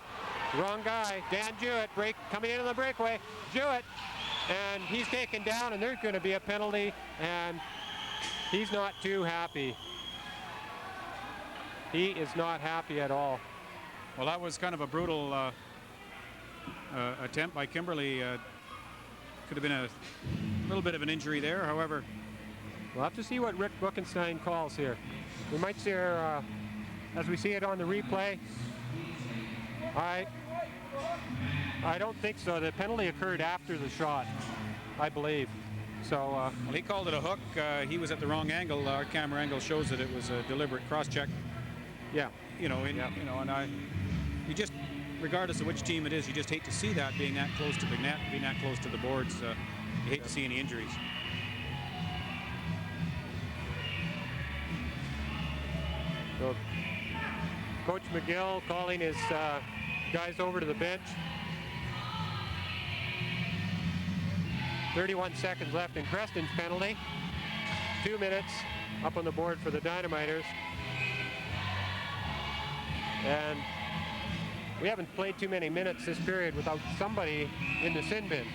Wrong guy. Dan Jewett coming into the breakaway. Jewett, and he's taken down, and there's going to be a penalty, and he's not too happy. He is not happy at all. Well, that was kind of a brutal attempt by Kimberly. Could have been a little bit of an injury there. However, we'll have to see what Rick Buchenstein calls here. We might see her, as we see it on the replay. I don't think so. The penalty occurred after the shot, I believe. So well, he called it a hook. He was at the wrong angle. Our camera angle shows that it was a deliberate cross-check. Yeah. You know, and you just, regardless of which team it is, you just hate to see that being that close to the net, being that close to the boards. You hate to see any injuries. So Coach McGill calling his guys over to the bench. 31 seconds left in Creston's penalty. 2 minutes up on the board for the Dynamiters. And we haven't played too many minutes this period without somebody in the sin bin.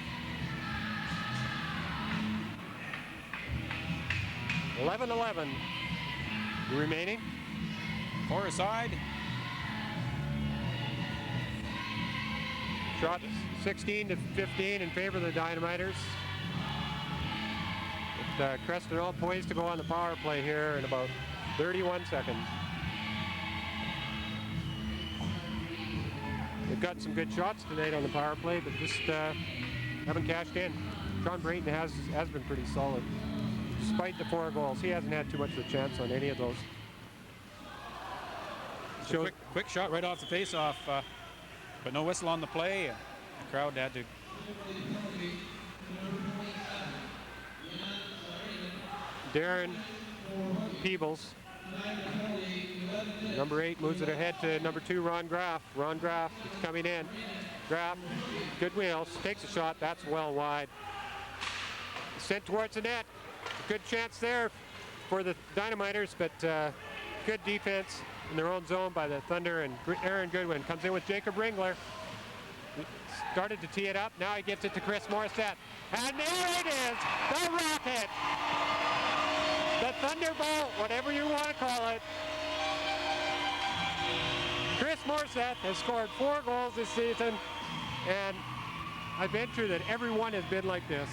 11-11 remaining. 4 aside. Shot 16-15 in favor of the Dynamiters. With Creston all poised to go on the power play here in about 31 seconds. They've got some good shots tonight on the power play, but just haven't cashed in. John Brayton has been pretty solid. Despite the 4 goals, he hasn't had too much of a chance on any of those. Quick shot right off the face-off, but no whistle on the play. The crowd had to. Darren Peebles, number 8, moves it ahead to number 2, Ron Graff. Ron Graff is coming in. Graff, good wheels, takes a shot. That's well wide. Sent towards the net. Good chance there for the Dynamiters, but good defense in their own zone by the Thunder, and Aaron Goodwin comes in with Jacob Ringler. Started to tee it up. Now he gives it to Chris Morissette. And there it is, the rocket. The Thunderbolt, whatever you want to call it. Chris Morissette has scored 4 goals this season, and I venture that everyone has been like this.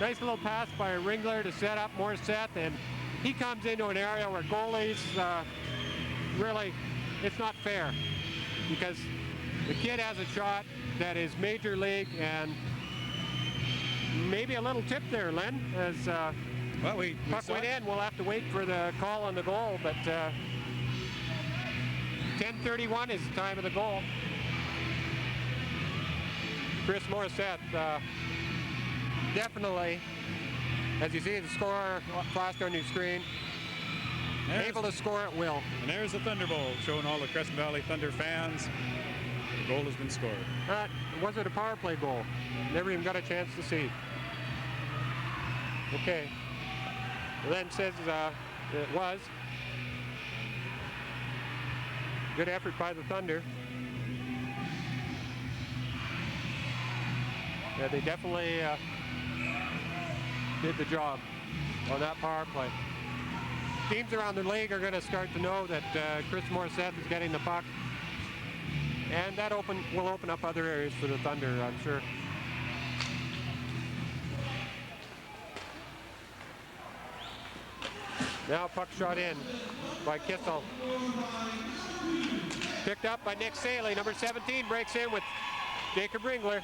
Nice little pass by Ringler to set up Morissette, and he comes into an area where goalies really, it's not fair, because the kid has a shot that is major league, and maybe a little tip there, Len, as well, we puck went in. We'll have to wait for the call on the goal, but 10:31 is the time of the goal. Chris Morissette, definitely, as you see the score flashed on your screen, able to score at will. And there's the Thunderbolt, showing all the Creston Valley Thunder fans. The goal has been scored. Was it a power play goal? Never even got a chance to see. Okay. Len says it was. Good effort by the Thunder. Yeah, they definitely did the job on that power play. Teams around the league are going to start to know that Chris Morissette is getting the puck. And that will open up other areas for the Thunder, I'm sure. Now puck shot in by Kissel. Picked up by Nick Saley. Number 17 breaks in with Jacob Ringler.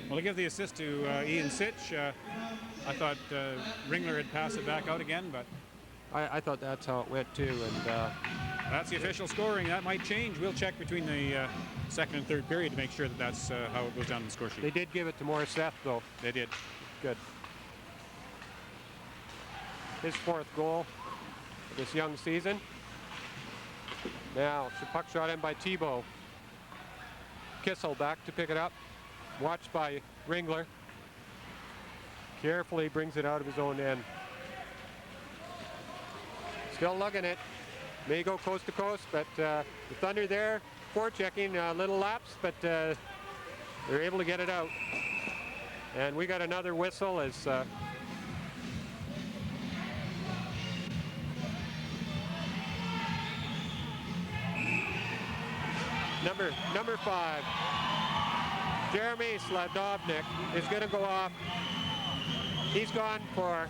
Well, to give the assist to Ian Sitch, I thought Ringler had passed it back out again, but I thought that's how it went too, and that's the official scoring. That might change. We'll check between the second and third period to make sure that that's how it goes down the score sheet. They did give it to Morissette, though. They did. Good. His 4th goal this young season. Now, it's a puck shot in by Thibault. Kissel back to pick it up. Watched by Ringler. Carefully brings it out of his own end. Still lugging it. May go coast to coast, but the Thunder there, forechecking a little lapse, but they're able to get it out. And we got another whistle as number 5, Jeremy Sladovnik is going to go off. He's gone for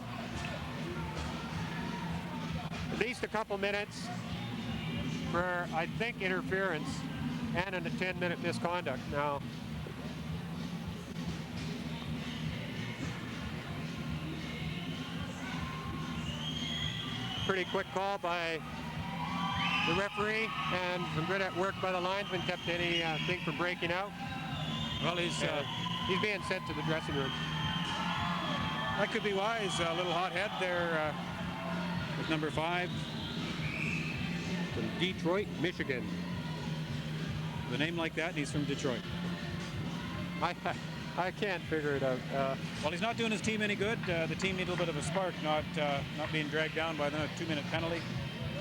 at least a couple minutes for, I think, interference and a 10-minute misconduct. Now, pretty quick call by the referee, and some good at work by the linesman, kept anything from breaking out. Well, he's being sent to the dressing room. That could be wise. A little hot head there with number 5. From Detroit, Michigan. With a name like that, and he's from Detroit. I can't figure it out. Well, he's not doing his team any good. The team needs a little bit of a spark, not being dragged down by the 2-minute penalty.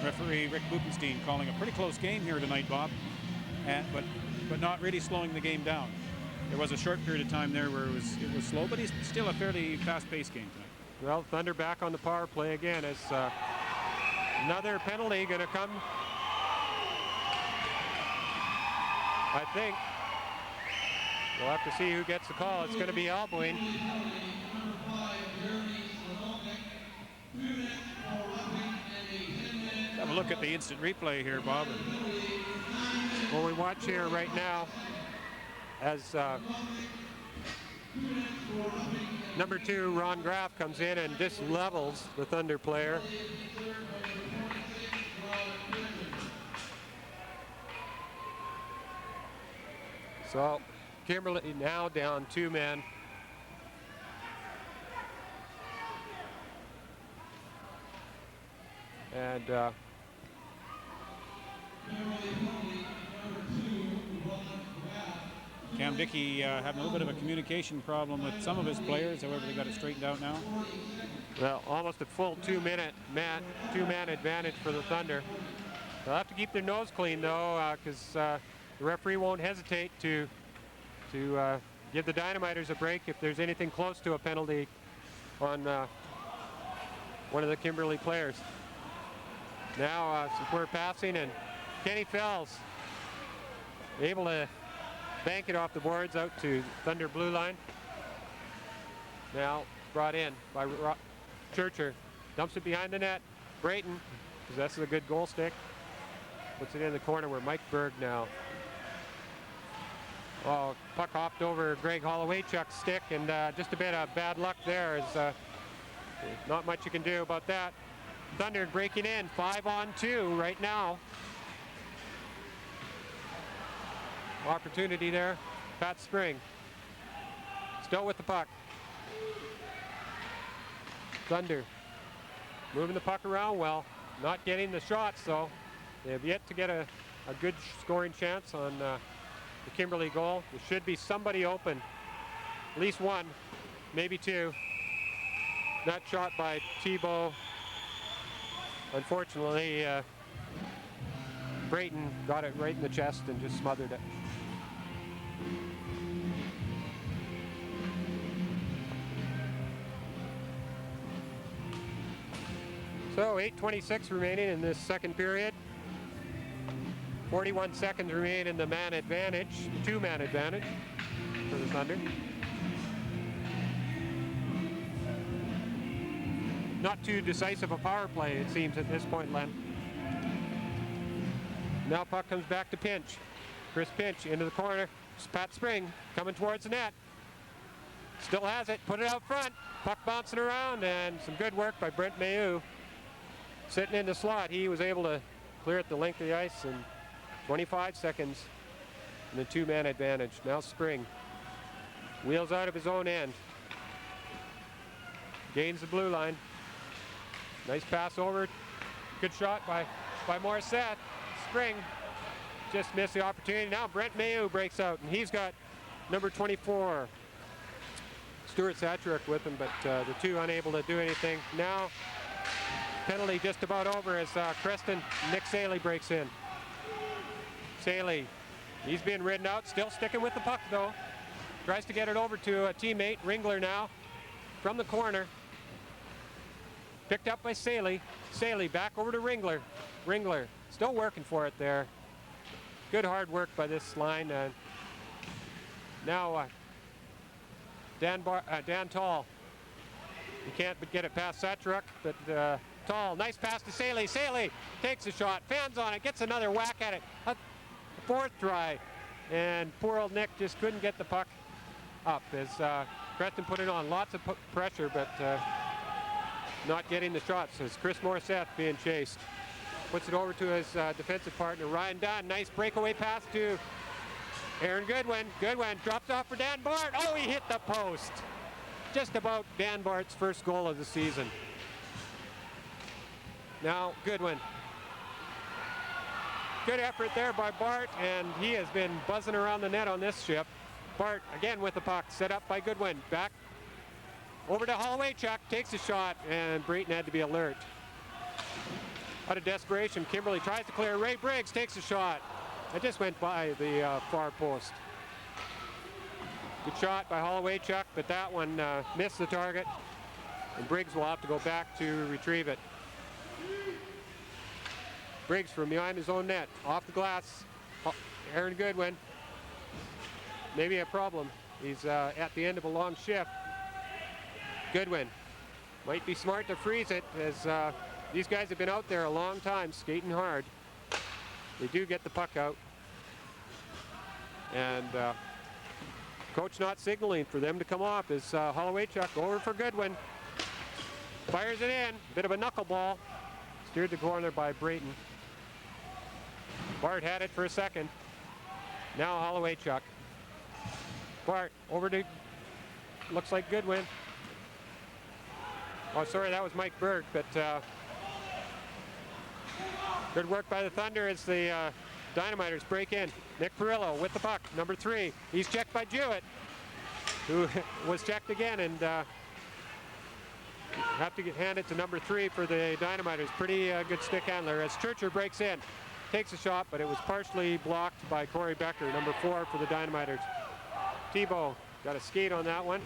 Referee Rick Buchenstein calling a pretty close game here tonight, Bob, but not really slowing the game down. There was a short period of time there where it was slow, but it's still a fairly fast-paced game tonight. Well, Thunder back on the power play again as another penalty going to come. I think we'll have to see who gets the call. It's going to be elbowing. Have a look at the instant replay here, Bob. Well, we watch here right now as number 2, Ron Graff, comes in and just levels the Thunder player. So Kimberly now down 2 men. And Cam Dickey having a little bit of a communication problem with some of his players. However, they got it straightened out now. Well, almost a full two-man advantage for the Thunder. They'll have to keep their nose clean, though, because the referee won't hesitate to give the Dynamiters a break if there's anything close to a penalty on one of the Kimberley players. Now some poor passing, and Kenny Fells able to bank it off the boards out to Thunder blue line. Now brought in by Churcher. Dumps it behind the net. Brayton possesses a good goal stick. Puts it in the corner where Mike Berg now. Oh, puck hopped over Greg Hollowaychuk's stick, and just a bit of bad luck there. Not much you can do about that. Thunder breaking in 5-on-2 right now. Opportunity there. Pat Spring still with the puck. Thunder moving the puck around well, not getting the shots though. They have yet to get a good scoring chance on the Kimberley goal. There should be somebody open, at least one, maybe two. That shot by Thibault. Unfortunately, Brayton got it right in the chest and just smothered it. So 8:26 remaining in this second period. 41 seconds remain in the man advantage, two-man advantage for the Thunder. Not too decisive a power play, it seems, at this point, Len. Now puck comes back to Pinch. Chris Pinch into the corner. It's Pat Spring coming towards the net. Still has it, put it out front. Puck bouncing around, and some good work by Brent Mayu. Sitting in the slot, he was able to clear it the length of the ice in 25 seconds in the two-man advantage. Now Spring wheels out of his own end. Gains the blue line. Nice pass over. Good shot by Morissette. Spring just missed the opportunity. Now Brent Mayu breaks out, and he's got number 24, Stuart Satcherick, with him, but the two unable to do anything. Now penalty just about over as Creston, Nick Saley breaks in. Saley, he's being ridden out, still sticking with the puck though. Tries to get it over to a teammate, Ringler now, from the corner. Picked up by Saley. Saley back over to Ringler. Ringler still working for it there. Good hard work by this line. Now Dan Tall. He can't get it past Satcherick, but Tall, nice pass to Saley. Saley takes a shot, fans on it, gets another whack at it. A fourth try, and poor old Nick just couldn't get the puck up as Creston put it on. Lots of pressure, but not getting the shots as Chris Morissette being chased. Puts it over to his defensive partner, Ryan Dunn. Nice breakaway pass to Aaron Goodwin. Goodwin drops off for Dan Bart. Oh, he hit the post. Just about Dan Bart's first goal of the season. Now Goodwin. Good effort there by Bart, and he has been buzzing around the net on this ship. Bart again with the puck, set up by Goodwin. Back over to Hollowaychuk, takes a shot, and Brayton had to be alert. Out of desperation, Kimberley tries to clear. Ray Briggs takes a shot. It just went by the far post. Good shot by Hollowaychuk, but that one missed the target, and Briggs will have to go back to retrieve it. Briggs from behind his own net, off the glass. Aaron Goodwin, maybe a problem. He's at the end of a long shift. Goodwin might be smart to freeze it, as these guys have been out there a long time, skating hard. They do get the puck out, and coach not signaling for them to come off as Hollowaychuk over for Goodwin. Fires it in, bit of a knuckleball. Steered the corner by Brayton. Bart had it for a second. Now Hollowaychuk. Bart over to, looks like Goodwin. Oh, sorry, that was Mike Berg, but good work by the Thunder as the Dynamiters break in. Nick Perillo with the puck, number 3. He's checked by Jewett, who was checked again, and have to hand it to number 3 for the Dynamiters. Pretty good stick handler as Churcher breaks in. Takes a shot, but it was partially blocked by Corey Becker, number 4 for the Dynamiters. Thibault got a skate on that one.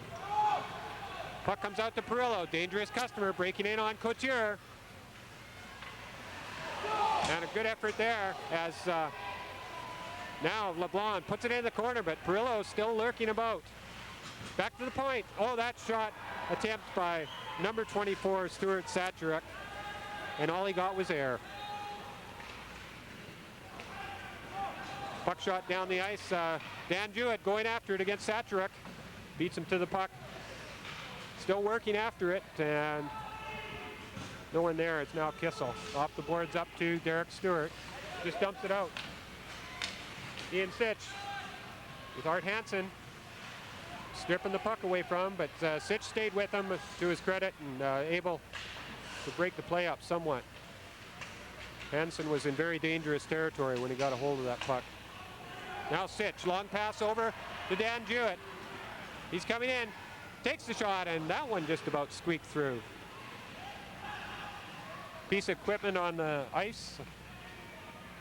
Puck comes out to Perillo. Dangerous customer breaking in on Couture. And a good effort there as now LeBlanc puts it in the corner, but Perillo still lurking about. Back to the point. Oh, that shot attempt by number 24, Stuart Satcheruk. And all he got was air. Puck shot down the ice. Dan Jewett going after it against Satcheruk. Beats him to the puck. Still working after it, and no one there. It's now Kissel. Off the boards up to Derek Stewart. Just dumps it out. Ian Sitch with Art Hansen stripping the puck away from him, but Sitch stayed with him to his credit and able to break the play up somewhat. Hansen was in very dangerous territory when he got a hold of that puck. Now Sitch, long pass over to Dan Jewett. He's coming in, takes the shot, and that one just about squeaked through. Piece of equipment on the ice.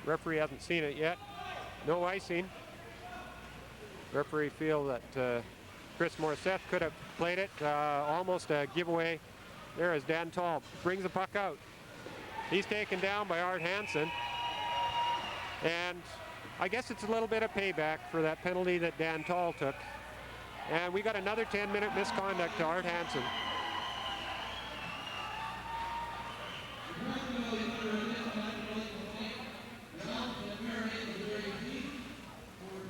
Referee hasn't seen it yet. No icing. Referee feel that Chris Morissette could have played it. Almost a giveaway there as Dan Tall brings the puck out. He's taken down by Art Hansen. And I guess it's a little bit of payback for that penalty that Dan Tall took. And we got another 10-minute misconduct to Art Hansen.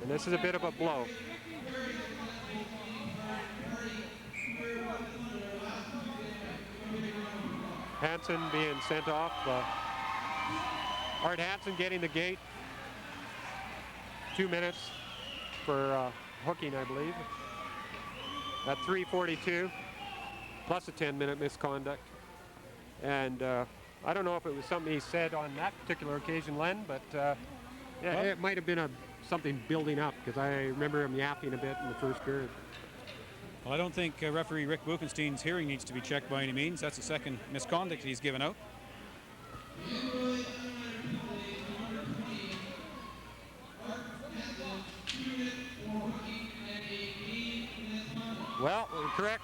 And this is a bit of a blow. Hansen being sent off. Art Hansen getting the gate. 2 minutes for hooking, I believe. At 3:42, plus a 10-minute misconduct. And I don't know if it was something he said on that particular occasion, Len, but yeah, it might have been something building up, because I remember him yapping a bit in the first period. Well, I don't think referee Rick Buchenstein's hearing needs to be checked by any means. That's the second misconduct he's given out. Well, correct.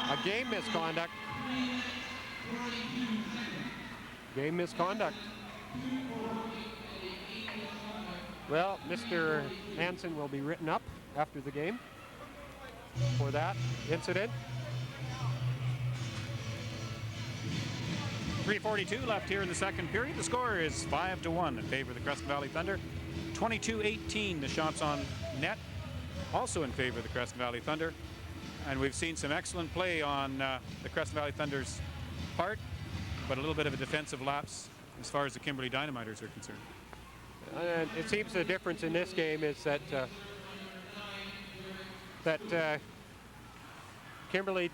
A game misconduct. Game misconduct. Well, Mr. Hansen will be written up after the game for that incident. 3:42 left here in the second period. The score is 5-1 in favor of the Creston Valley Thunder. 22-18 the shots on net, also in favor of the Creston Valley Thunder. And we've seen some excellent play on the Creston Valley Thunder's part, but a little bit of a defensive lapse as far as the Kimberley Dynamiters are concerned. And it seems the difference in this game is that Kimberley,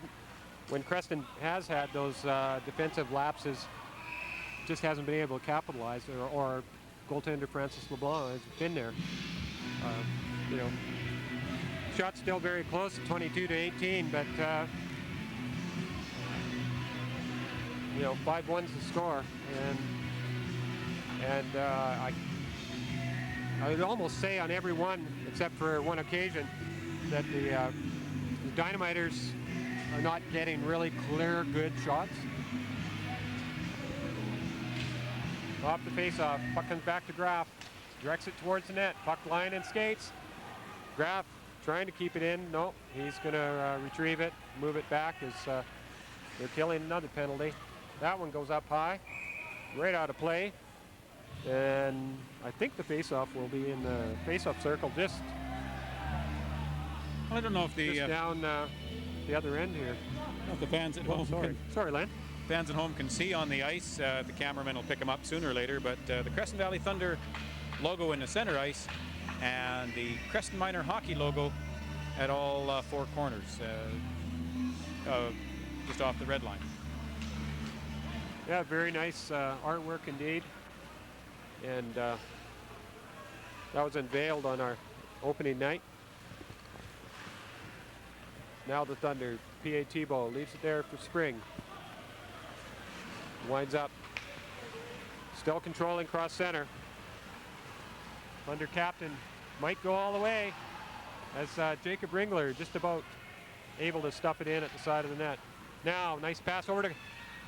when Creston has had those defensive lapses, just hasn't been able to capitalize, or goaltender Francis LeBlanc has been there. You know, shot's still very close at 22-18, but you know, 5-1's the score, and I would almost say on every one, except for one occasion, that the Dynamiters are not getting really clear, good shots. Off the face-off, puck comes back to Graff, directs it towards the net, puck line and skates. Graff trying to keep it in. No, he's going to retrieve it, move it back as they're killing another penalty. That one goes up high, right out of play. And I think the face-off will be in the face-off circle, just I don't know if the down the other end here. if the fans at home Sorry, Len. fans at home can see on the ice. The cameraman will pick them up sooner or later, but the Creston Valley Thunder logo in the center ice and the Creston Minor Hockey logo at all four corners, just off the red line. Yeah, very nice artwork indeed. And That was unveiled on our opening night. Now the Thunder. P.A. Tebow leaves it there for Spring. Winds up. Still controlling cross center. Thunder captain might go all the way as Jacob Ringler just about able to stuff it in at the side of the net. Now, nice pass over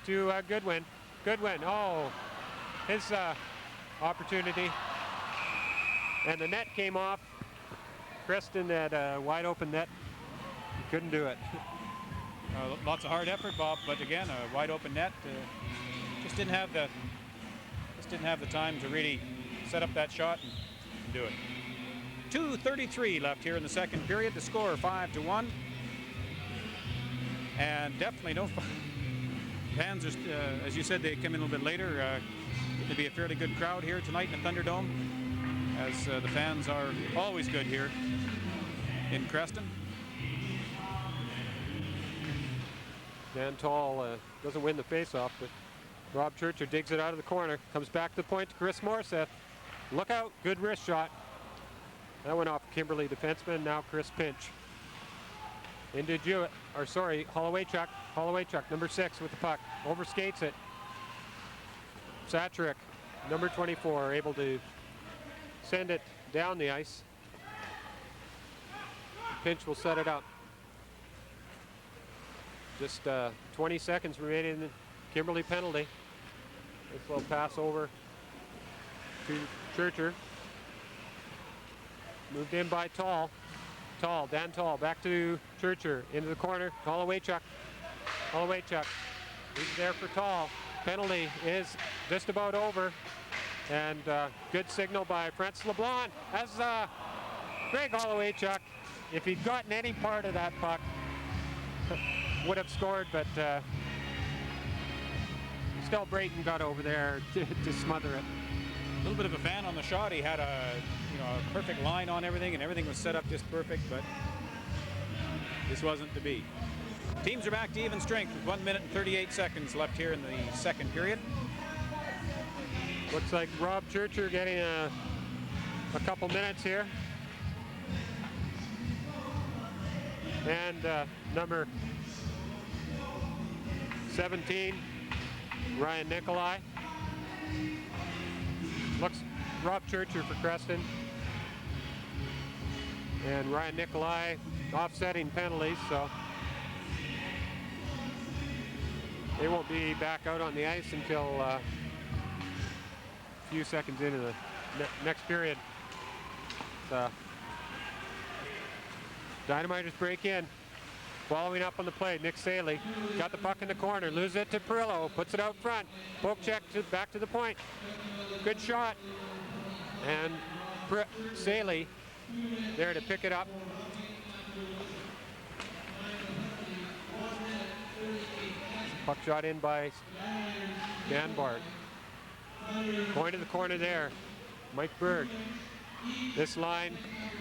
to Goodwin. Goodwin, oh, his opportunity. And the net came off. Creston had a wide open net. Couldn't do it. Lots of hard effort, Bob, but again, a wide open net. Just didn't have the time to really set up that shot and do it. 2:33 left here in the second period. The score 5-1. And definitely no fans are, as you said, they come in a little bit later. Going to be a fairly good crowd here tonight in the Thunderdome, as the fans are always good here in Creston. Dan Tall doesn't win the faceoff, but Rob Churcher digs it out of the corner. Comes back to the point to Chris Morissette. Look out, good wrist shot. That went off Kimberly defenseman, now Chris Pinch. Into Jewett, or sorry, Holloway-Chuck, number 6 with the puck. Overskates it. Satrick, number 24, able to send it down the ice. Pinch will set it up. Just 20 seconds remaining in the Kimberly penalty. This little pass over to Churcher. Moved in by Tall. Dan Tall, back to Churcher, into the corner. Holloway-Chuck. He's there for Tall. Penalty is just about over. And good signal by Francis LeBlanc as Greg Holloway-Chuck, if he'd gotten any part of that puck, would have scored, but still Brayton got over there to smother it. A little bit of a fan on the shot. He had a perfect line on everything, and everything was set up just perfect, but this wasn't to be. Teams are back to even strength with 1 minute and 38 seconds left here in the second period. Looks like Rob Churcher getting a couple minutes here. And number 17, Ryan Nikolai. Looks Rob Churcher for Creston. And Ryan Nikolai offsetting penalties, so they won't be back out on the ice until a few seconds into the next period. Dynamiters break in. Following up on the play, Nick Saley got the puck in the corner, loses it to Perillo, puts it out front, poke check back to the point. Good shot. And Saley there to pick it up. Puck shot in by Dan Bart. Going to the corner there, Mike Berg. This line,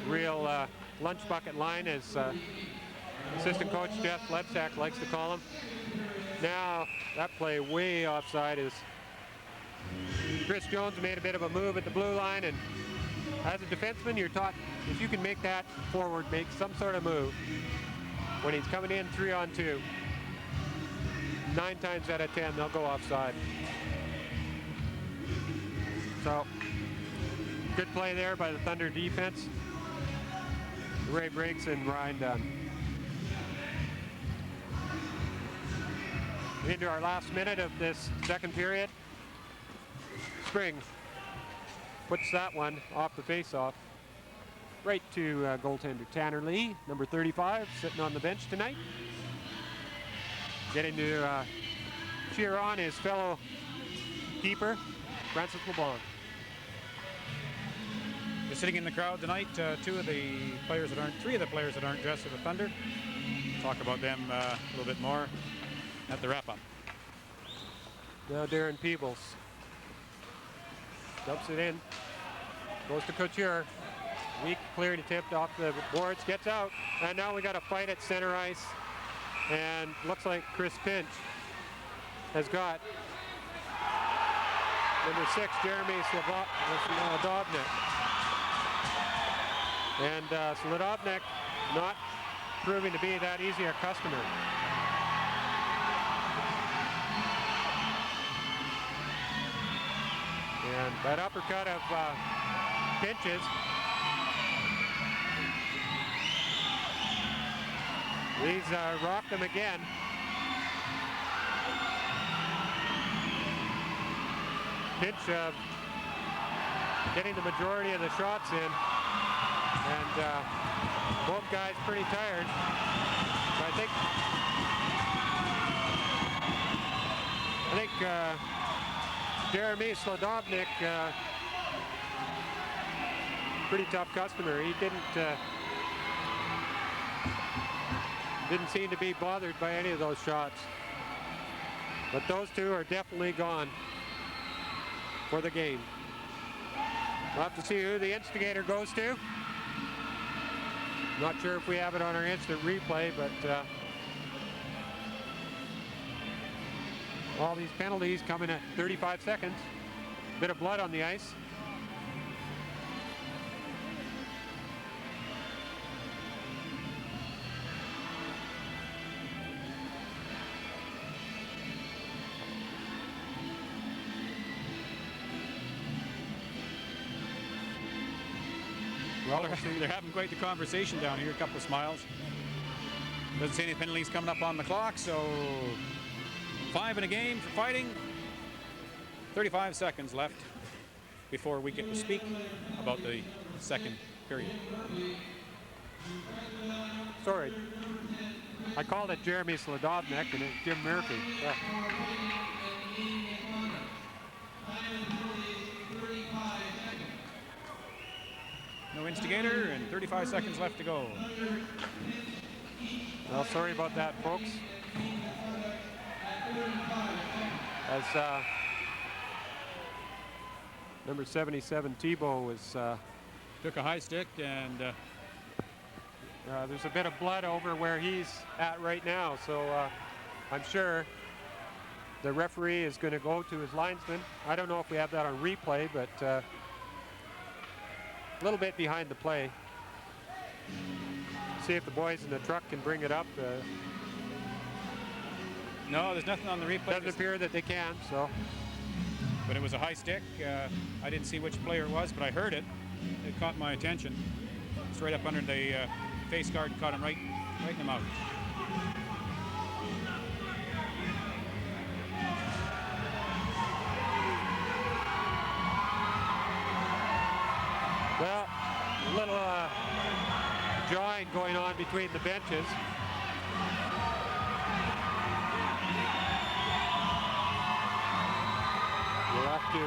real lunch bucket line, as assistant coach Jeff Lebsack likes to call him. Now that play way offside is Chris Jones made a bit of a move at the blue line, and as a defenseman you're taught if you can make that forward make some sort of move when he's coming in 3-on-2, 9 times out of 10 they'll go offside. So good play there by the Thunder defense. Ray Briggs and Ryan Dunn. Into our last minute of this second period. Spring puts that one off the face-off. Right to goaltender Tanner Lee, number 35, sitting on the bench tonight. Getting to cheer on his fellow keeper, Francis LeBlanc. You're sitting in the crowd tonight, three of the players that aren't dressed for the Thunder. Talk about them a little bit more at the wrap-up. Now Darren Peebles dumps it in, goes to Couture. Weak cleared attempt off the boards, gets out, and now we got a fight at center ice, and looks like Chris Pinch has got number 6, Jeremy Slobodnik. And Sladovnik not proving to be that easy a customer. And that uppercut of Pinch's. He's rocked him again. Pinch getting the majority of the shots in. And both guys pretty tired. So I think Jeremy Sladovnik, pretty tough customer. He didn't seem to be bothered by any of those shots. But those two are definitely gone for the game. We'll have to see who the instigator goes to. Not sure if we have it on our instant replay, but all these penalties coming at 35 seconds. Bit of blood on the ice. Well, they're having quite the conversation down here. A couple of smiles. Doesn't see any penalties coming up on the clock, so 5 in a game for fighting. 35 seconds left before we get to speak about the second period. Sorry, I called it Jeremy Sladovnik and it's Jim Murphy. Yeah. No instigator and 35 seconds left to go. Well, sorry about that, folks. As number 77 Thibault was took a high stick, and there's a bit of blood over where he's at right now, so I'm sure the referee is going to go to his linesman. I don't know if we have that on replay, but a little bit behind the play. See if the boys in the truck can bring it up. No, there's nothing on the replay. Doesn't appear that they can, so. But it was a high stick. I didn't see which player it was, but I heard it. It caught my attention. It's right up under the face guard, caught him right in the mouth. Well, a little jawing going on between the benches. We'll have to.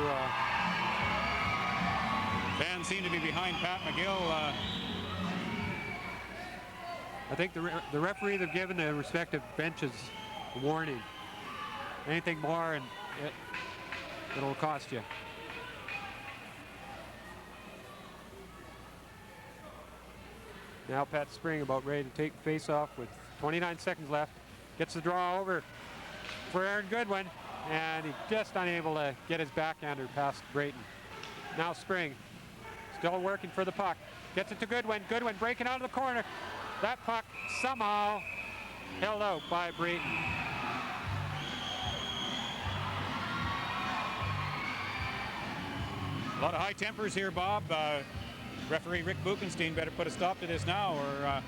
Fans seem to be behind Pat McGill. I think the referee have given the respective benches a warning. Anything more and it'll cost you. Now Pat Spring about ready to take the face off with 29 seconds left. Gets the draw over for Aaron Goodwin, and he's just unable to get his backhander past Brayton. Now Spring, still working for the puck. Gets it to Goodwin. Goodwin breaking out of the corner. That puck somehow held out by Brayton. A lot of high tempers here, Bob. Referee Rick Buchenstein better put a stop to this now, or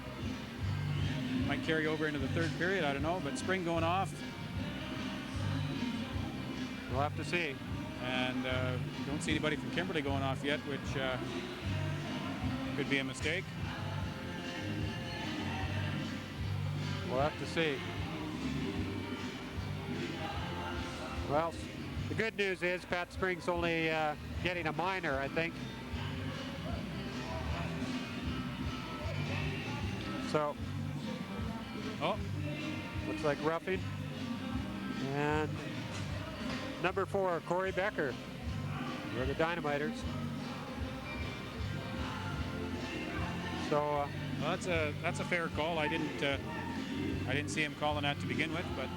might carry over into the third period. I don't know, but Spring going off. We'll have to see. And don't see anybody from Kimberley going off yet, which could be a mistake. We'll have to see. Well, the good news is Pat Spring's only getting a minor, I think. So, looks like roughing. And number 4, Corey Becker. We're the Dynamiters. So well, that's a fair call. I didn't see him calling that to begin with, but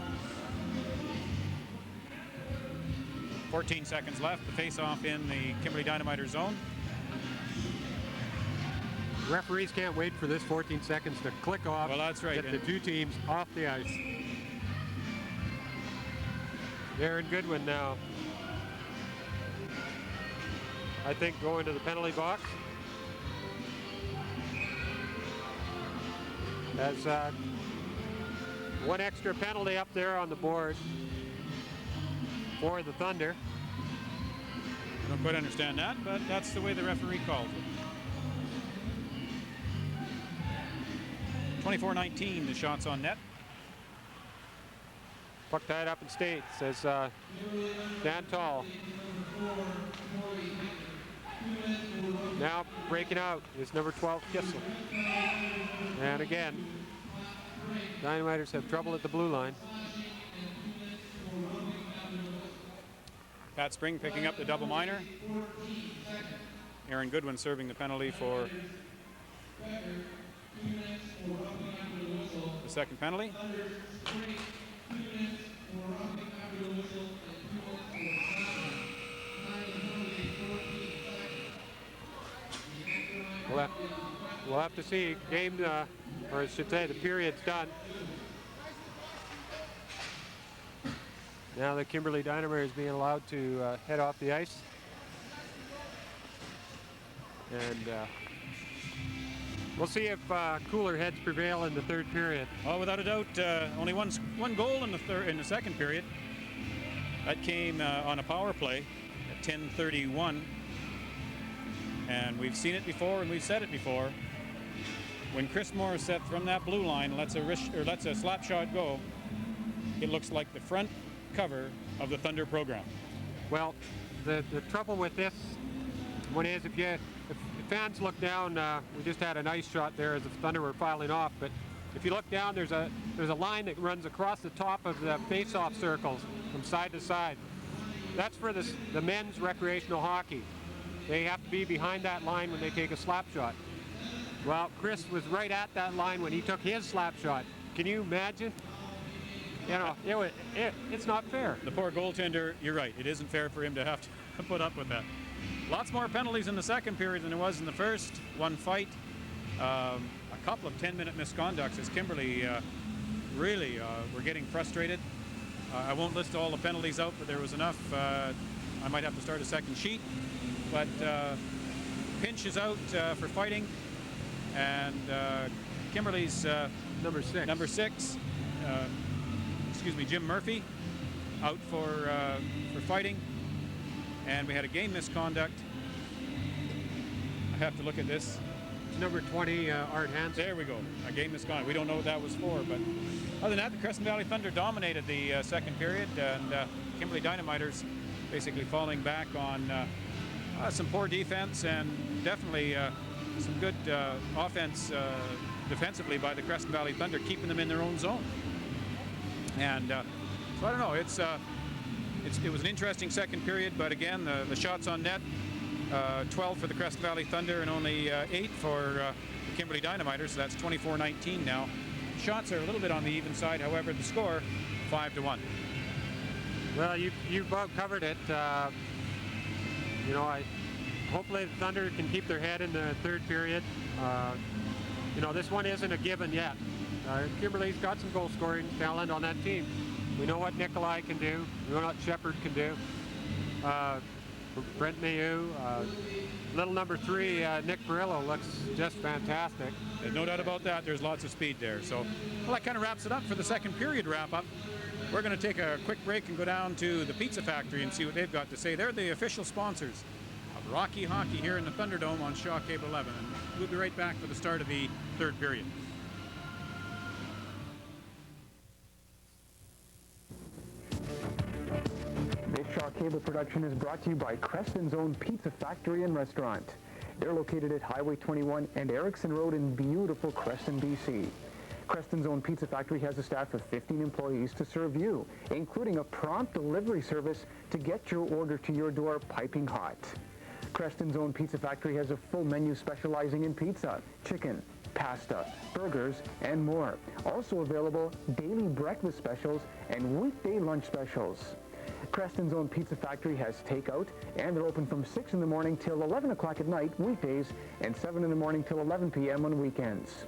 14 seconds left. The face-off in the Kimberley Dynamiter zone. Referees can't wait for this 14 seconds to click off. Well, that's right. Get the two teams off the ice. Aaron Goodwin now, I think, going to the penalty box. Has one extra penalty up there on the board for the Thunder. I don't quite understand that, but that's the way the referee called it. 24-19, the shots on net. Puck tied up in state, says Dan Tall. Now breaking out is number 12, Kissel. And again, Dynamiters have trouble at the blue line. Pat Spring picking up the double minor. Aaron Goodwin serving the penalty for the second penalty. We'll have to see. Game, or I should say, the period's done. Now the Kimberley Dynamo is being allowed to head off the ice. And we'll see if cooler heads prevail in the third period. Well, without a doubt, only one goal in the second period. That came on a power play at 10:31. And we've seen it before, and we've said it before. When Chris Morissette from that blue line lets a slap shot go, it looks like the front cover of the Thunder program. Well, the trouble with this one is if fans look down, we just had a nice shot there as the Thunder were filing off, but if you look down, there's a line that runs across the top of the face-off circles from side to side. That's for the men's recreational hockey. They have to be behind that line when they take a slap shot. Well, Chris was right at that line when he took his slap shot. Can you imagine? You know, it's not fair. The poor goaltender, you're right, it isn't fair for him to have to put up with that. Lots more penalties in the second period than there was in the first. One fight, a couple of 10-minute misconducts as Kimberley really were getting frustrated. I won't list all the penalties out, but there was enough. I might have to start a second sheet. But Pinch is out for fighting, and Kimberley's number six, Jim Murphy, out for fighting, and we had a game misconduct. I have to look at this. It's number 20, Art Hansen. There we go, a game misconduct. We don't know what that was for, but other than that, the Creston Valley Thunder dominated the second period, and Kimberley Dynamiters basically falling back on some poor defense and definitely some good offense defensively by the Creston Valley Thunder, keeping them in their own zone. And so I don't know. It was an interesting second period, but again, the shots on net, 12 for the Creston Valley Thunder and only 8 for the Kimberley Dynamiters. So that's 24-19 now. Shots are a little bit on the even side. However, the score 5-1. Well, you've both covered it. You know, hopefully the Thunder can keep their head in the third period. You know, this one isn't a given yet. Kimberley's got some goal scoring talent on that team. We know what Nikolai can do. We know what Shepard can do. Brent Mayu, little number 3, Nick Perillo looks just fantastic. There's no doubt about that. There's lots of speed there. So, well, that kind of wraps it up for the second period wrap-up. We're going to take a quick break and go down to the Pizza Factory and see what they've got to say. They're the official sponsors of Rocky Hockey here in the Thunderdome on Shaw Cable 11. And we'll be right back for the start of the third period. This Shaw Cable production is brought to you by Creston's own Pizza Factory and Restaurant. They're located at Highway 21 and Erickson Road in beautiful Creston, BC. Creston's own Pizza Factory has a staff of 15 employees to serve you, including a prompt delivery service to get your order to your door piping hot. Creston's own Pizza Factory has a full menu specializing in pizza, chicken, pasta, burgers, and more. Also available daily breakfast specials and weekday lunch specials. Creston's own pizza factory has takeout, and they're open from 6 in the morning till 11 o'clock at night weekdays and 7 in the morning till 11 p.m. on weekends.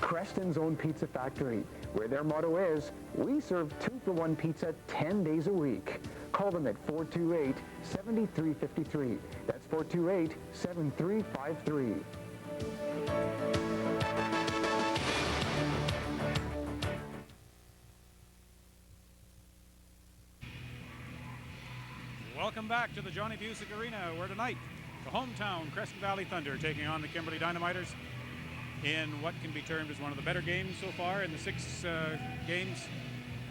Creston's own pizza factory, where their motto is, we serve 2-for-1 pizza 10 days a week. Call them at 428-7353. That's 428-7353. Welcome back to the Johnny Busick Arena, where tonight the hometown Creston Valley Thunder taking on the Kimberley Dynamiters in what can be termed as one of the better games so far in the 6 games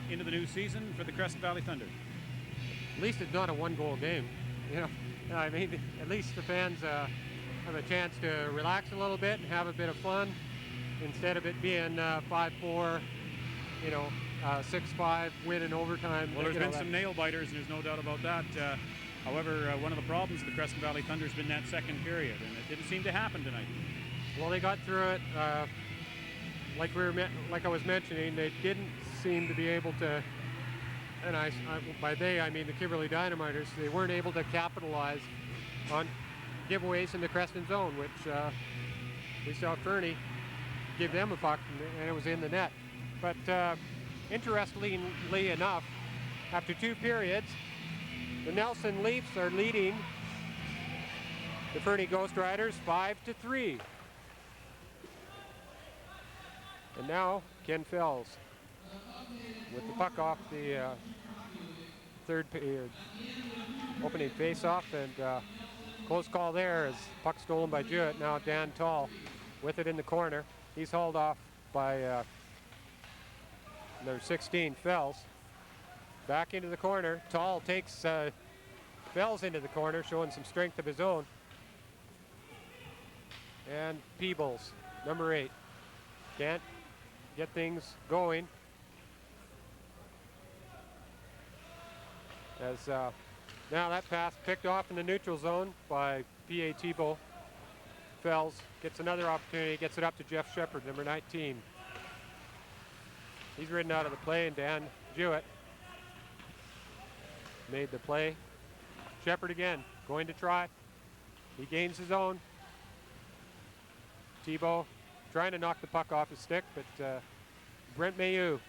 into the new season for the Creston Valley Thunder. At least it's not a one-goal game. You know, I mean, at least the fans have a chance to relax a little bit and have a bit of fun instead of it being 5-4, you know, 6-5 win in overtime. Well, there's been some nail biters, and there's no doubt about that. However, one of the problems of the Creston Valley Thunder has been that second period, and it didn't seem to happen tonight. Well, they got through it. Like I was mentioning, they didn't seem to be able to. And by they, I mean the Kimberley Dynamiters. They weren't able to capitalize on giveaways in the Creston zone, which we saw Fernie give them a puck, and it was in the net. But interestingly enough, after 2 periods, the Nelson Leafs are leading the Fernie Ghost Riders 5-3. And now Ken Fells with the puck off the third period. Opening face-off, and close call there as puck stolen by Jewett. Now Dan Tall with it in the corner. He's hauled off by number 16, Fells. Back into the corner. Tall takes Fells into the corner, showing some strength of his own. And Peebles, number 8. Can't get things going. As now that pass picked off in the neutral zone by P.A. Tebow. Fells gets another opportunity, gets it up to Jeff Shepard, number 19. He's ridden out of the play, and Dan Jewett made the play. Shepard again, going to try. He gains his own. Tebow trying to knock the puck off his stick, but Brent Mayu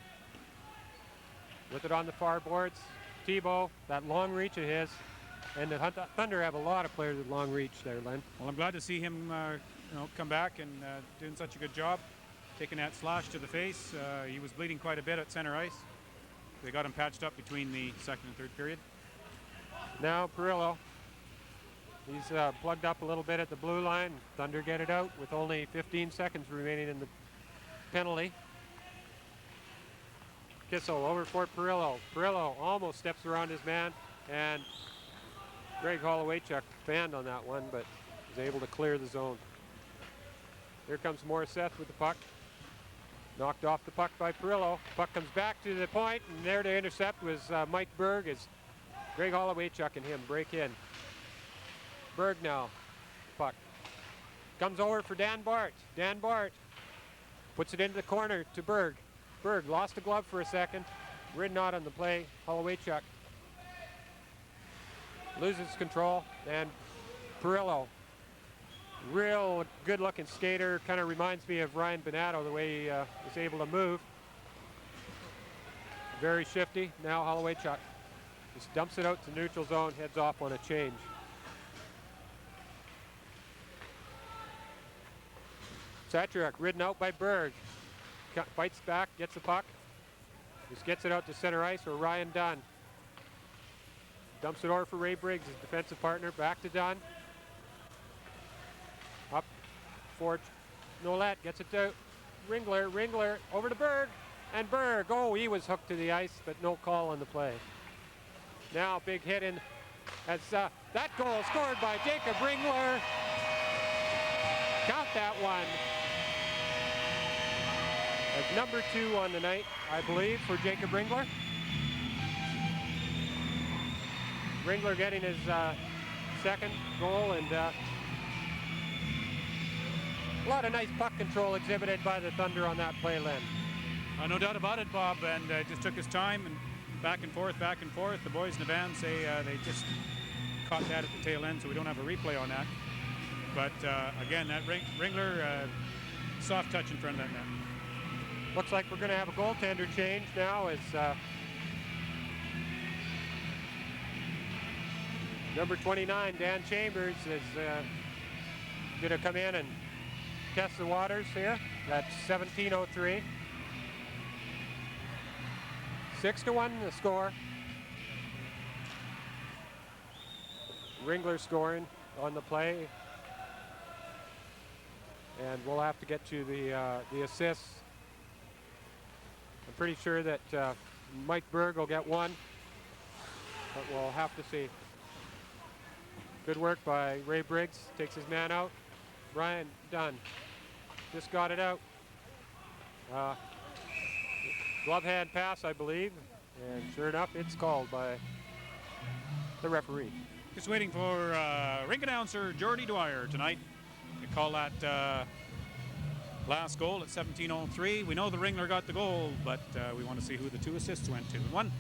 with it on the far boards. Tebow, that long reach of his, and the Thunder have a lot of players with long reach there, Len. Well, I'm glad to see him come back and doing such a good job, taking that slash to the face. He was bleeding quite a bit at center ice. They got him patched up between the second and third period. Now Perillo, he's plugged up a little bit at the blue line. Thunder get it out with only 15 seconds remaining in the penalty. Kissel over for Perillo. Perillo almost steps around his man, and Greg Hollowaychuk fanned on that one, but is able to clear the zone. Here comes Morissette with the puck. Knocked off the puck by Perillo. Puck comes back to the point, and there to intercept was Mike Berg as Greg Hollowaychuk and him break in. Berg now, puck. Comes over for Dan Bart. Dan Bart puts it into the corner to Berg. Berg lost the glove for a second. Ridden out on the play. Hollowaychuk loses control, and Perillo, real good-looking skater, kind of reminds me of Ryan Bonato, the way he is able to move. Very shifty. Now Hollowaychuk just dumps it out to neutral zone, heads off on a change. Satchurek ridden out by Berg. Fights back, gets the puck. Just gets it out to center ice, or Ryan Dunn. Dumps it over for Ray Briggs, his defensive partner. Back to Dunn. Up for Nolette, gets it to Ringler. Ringler over to Berg. And Berg, oh, he was hooked to the ice, but no call on the play. Now big hit in as that goal scored by Jacob Ringler. Count that one. As number 2 on the night, I believe, for Jacob Ringler. Ringler getting his second goal, and a lot of nice puck control exhibited by the Thunder on that play, Len. No doubt about it, Bob, and just took his time and back and forth, back and forth. The boys in the van say they just caught that at the tail end, so we don't have a replay on that. But again, that Ringler soft touch in front of that net. Looks like we're going to have a goaltender change now as number 29, Dan Chambers, is going to come in and test the waters here. That's 17:03. 6-1 the score. Ringler scoring on the play. And we'll have to get to the assists. I'm pretty sure that Mike Berg will get one, but we'll have to see. Good work by Ray Briggs, takes his man out. Brian Dunn just got it out. Glove hand pass, I believe, and sure enough, it's called by the referee. Just waiting for rink announcer Jordy Dwyer tonight to call that last goal at 17:03. We know the Ringler got the goal, but we want to see who the 2 assists went to. One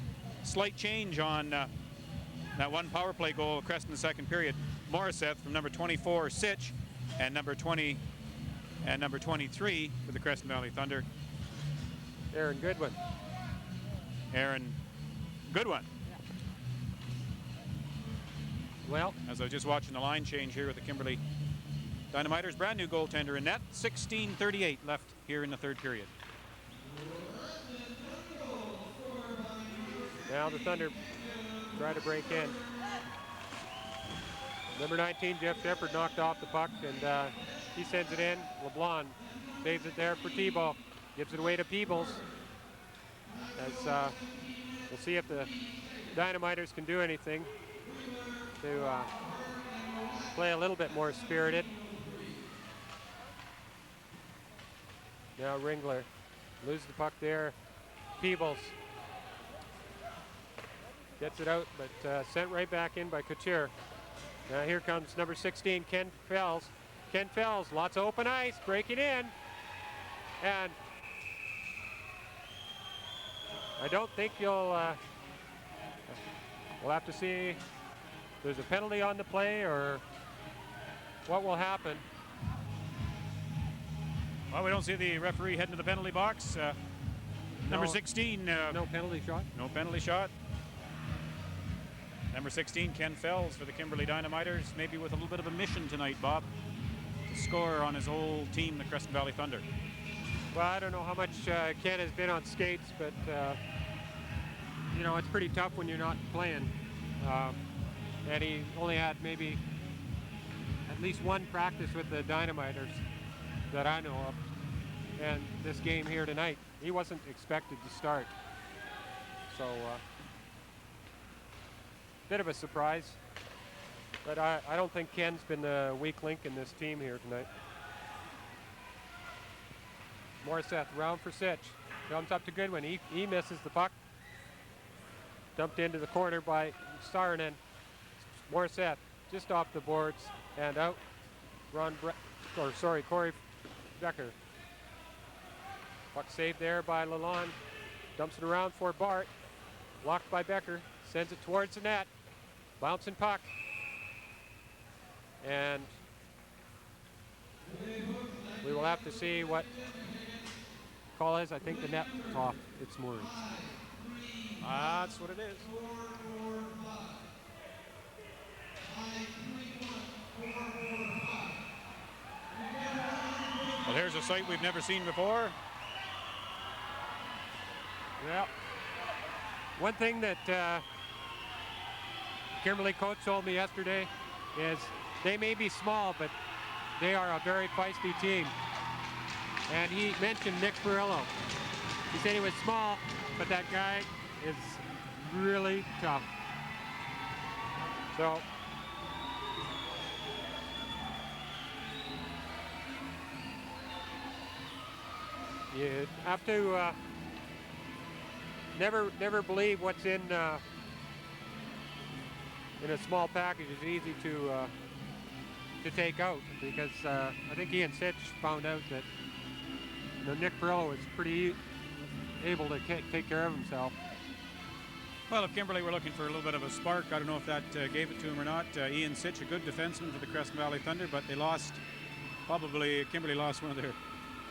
slight change on that one power play goal of Creston in the second period. Morissette from number 24, Sitch, and number 20 and number 23 for the Creston Valley Thunder. Aaron Goodwin. Aaron Goodwin. Well, as I was just watching the line change here with the Kimberley Dynamiters, brand new goaltender in net. 16:38 left here in the third period. Now the Thunder try to break in. Number 19, Jeff Shepard, knocked off the puck, and he sends it in. LeBlanc saves it there for Thibault. Gives it away to Peebles. As we'll see if the Dynamiters can do anything to play a little bit more spirited. Now Ringler loses the puck there. Peebles gets it out, but sent right back in by Couture. Now here comes number 16, Ken Fells. Ken Fells, lots of open ice, breaking in. And I don't think you'll, we'll have to see if there's a penalty on the play or what will happen. Well, we don't see the referee heading to the penalty box. Number 16. No penalty shot? No penalty shot. Number 16, Ken Fells for the Kimberley Dynamiters, maybe with a little bit of a mission tonight, Bob, to score on his old team, the Creston Valley Thunder. Well, I don't know how much Ken has been on skates, but you know, it's pretty tough when you're not playing. And he only had maybe at least one practice with the Dynamiters that I know of. And this game here tonight, he wasn't expected to start. So, bit of a surprise. But I don't think Ken's been the weak link in this team here tonight. Morissette, round for Sitch. Comes up to Goodwin. He misses the puck. Dumped into the corner by Saarinen. Morissette just off the boards and out. Corey Becker. Puck saved there by Lalonde. Dumps it around for Bart. Blocked by Becker. Sends it towards the net. Bouncing puck. And we will have to see what call is. I think the net is off its moorings. That's what it is. Well, here's a sight we've never seen before. Yeah. One thing that Kimberley coach told me yesterday is they may be small, but they are a very feisty team. And he mentioned Nick Perillo. He said he was small, but that guy is really tough. So you have to never believe what's in a small package is easy to take out, because I think he and Sitch found out that Nick Perillo is pretty able to take care of himself. Well, if Kimberley were looking for a little bit of a spark, I don't know if that gave it to him or not. Ian Sitch, a good defenseman for the Creston Valley Thunder, but they lost, Kimberley lost one of their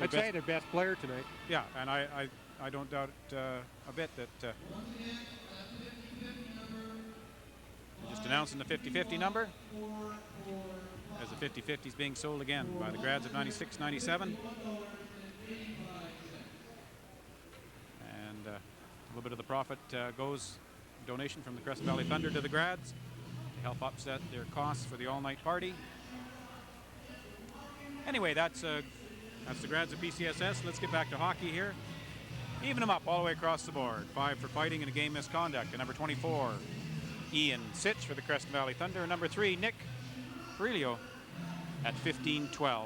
I'd say their best player tonight. Yeah, and I don't doubt a bit that they're just announcing the 50-50 number, as the 50-50 is being sold again by the grads of 96-97. And a little bit of the profit goes, donation from the Creston Valley Thunder to the grads to help offset their costs for the all-night party. Anyway, that's the grads of PCSS. Let's get back to hockey here. Even them up all the way across the board. 5 for fighting and a game misconduct. And number 24, Ian Sitch for the Creston Valley Thunder. And number 3, Nick Perillo at 15-12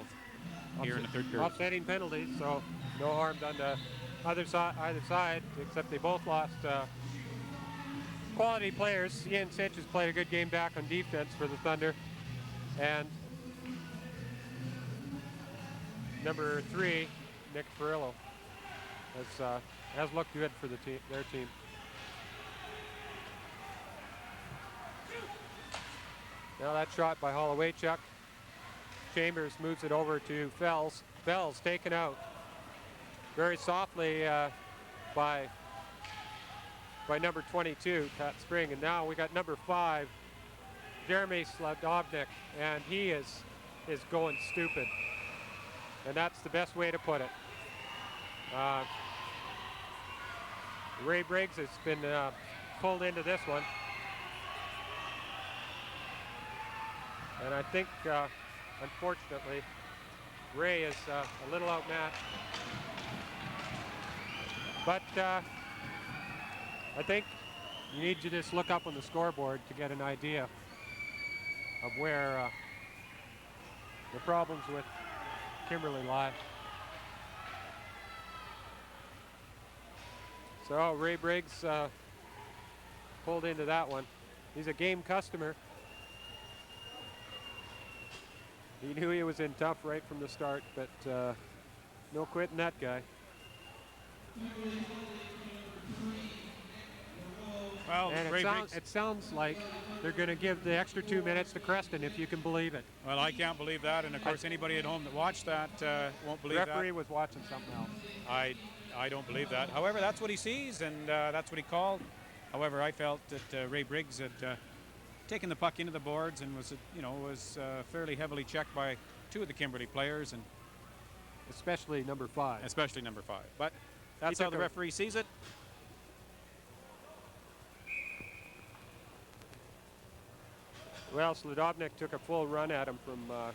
here in the third period. Offsetting penalties, so no harm done to either side, except they both lost quality players. Ian Sitch has played a good game back on defense for the Thunder. And number 3, Nick Perillo, has looked good for their team. Now that shot by Hollowaychuk. Chambers moves it over to Fells. Fells taken out very softly by number 22, Pat Spring. And now we got number 5, Jeremy Sladovnik, and he is going stupid. And that's the best way to put it. Ray Briggs has been pulled into this one. And I think, unfortunately, Ray is a little outmatched. But I think you need to just look up on the scoreboard to get an idea of where the problems with Kimberley lie. So Ray Briggs pulled into that one. He's a game customer. He knew he was in tough right from the start, but no quitting that guy. Well, and it sounds like they're going to give the extra 2 minutes to Creston, if you can believe it. Well, I can't believe that, and of course anybody at home that watched that won't believe that. The referee was watching something else. I don't believe that. However, that's what he sees, and that's what he called. However, I felt that Ray Briggs had taken the puck into the boards and was fairly heavily checked by 2 of the Kimberley players, and especially number 5. Especially number 5. But that's how the referee sees it. Well, Sladovnik took a full run at him from the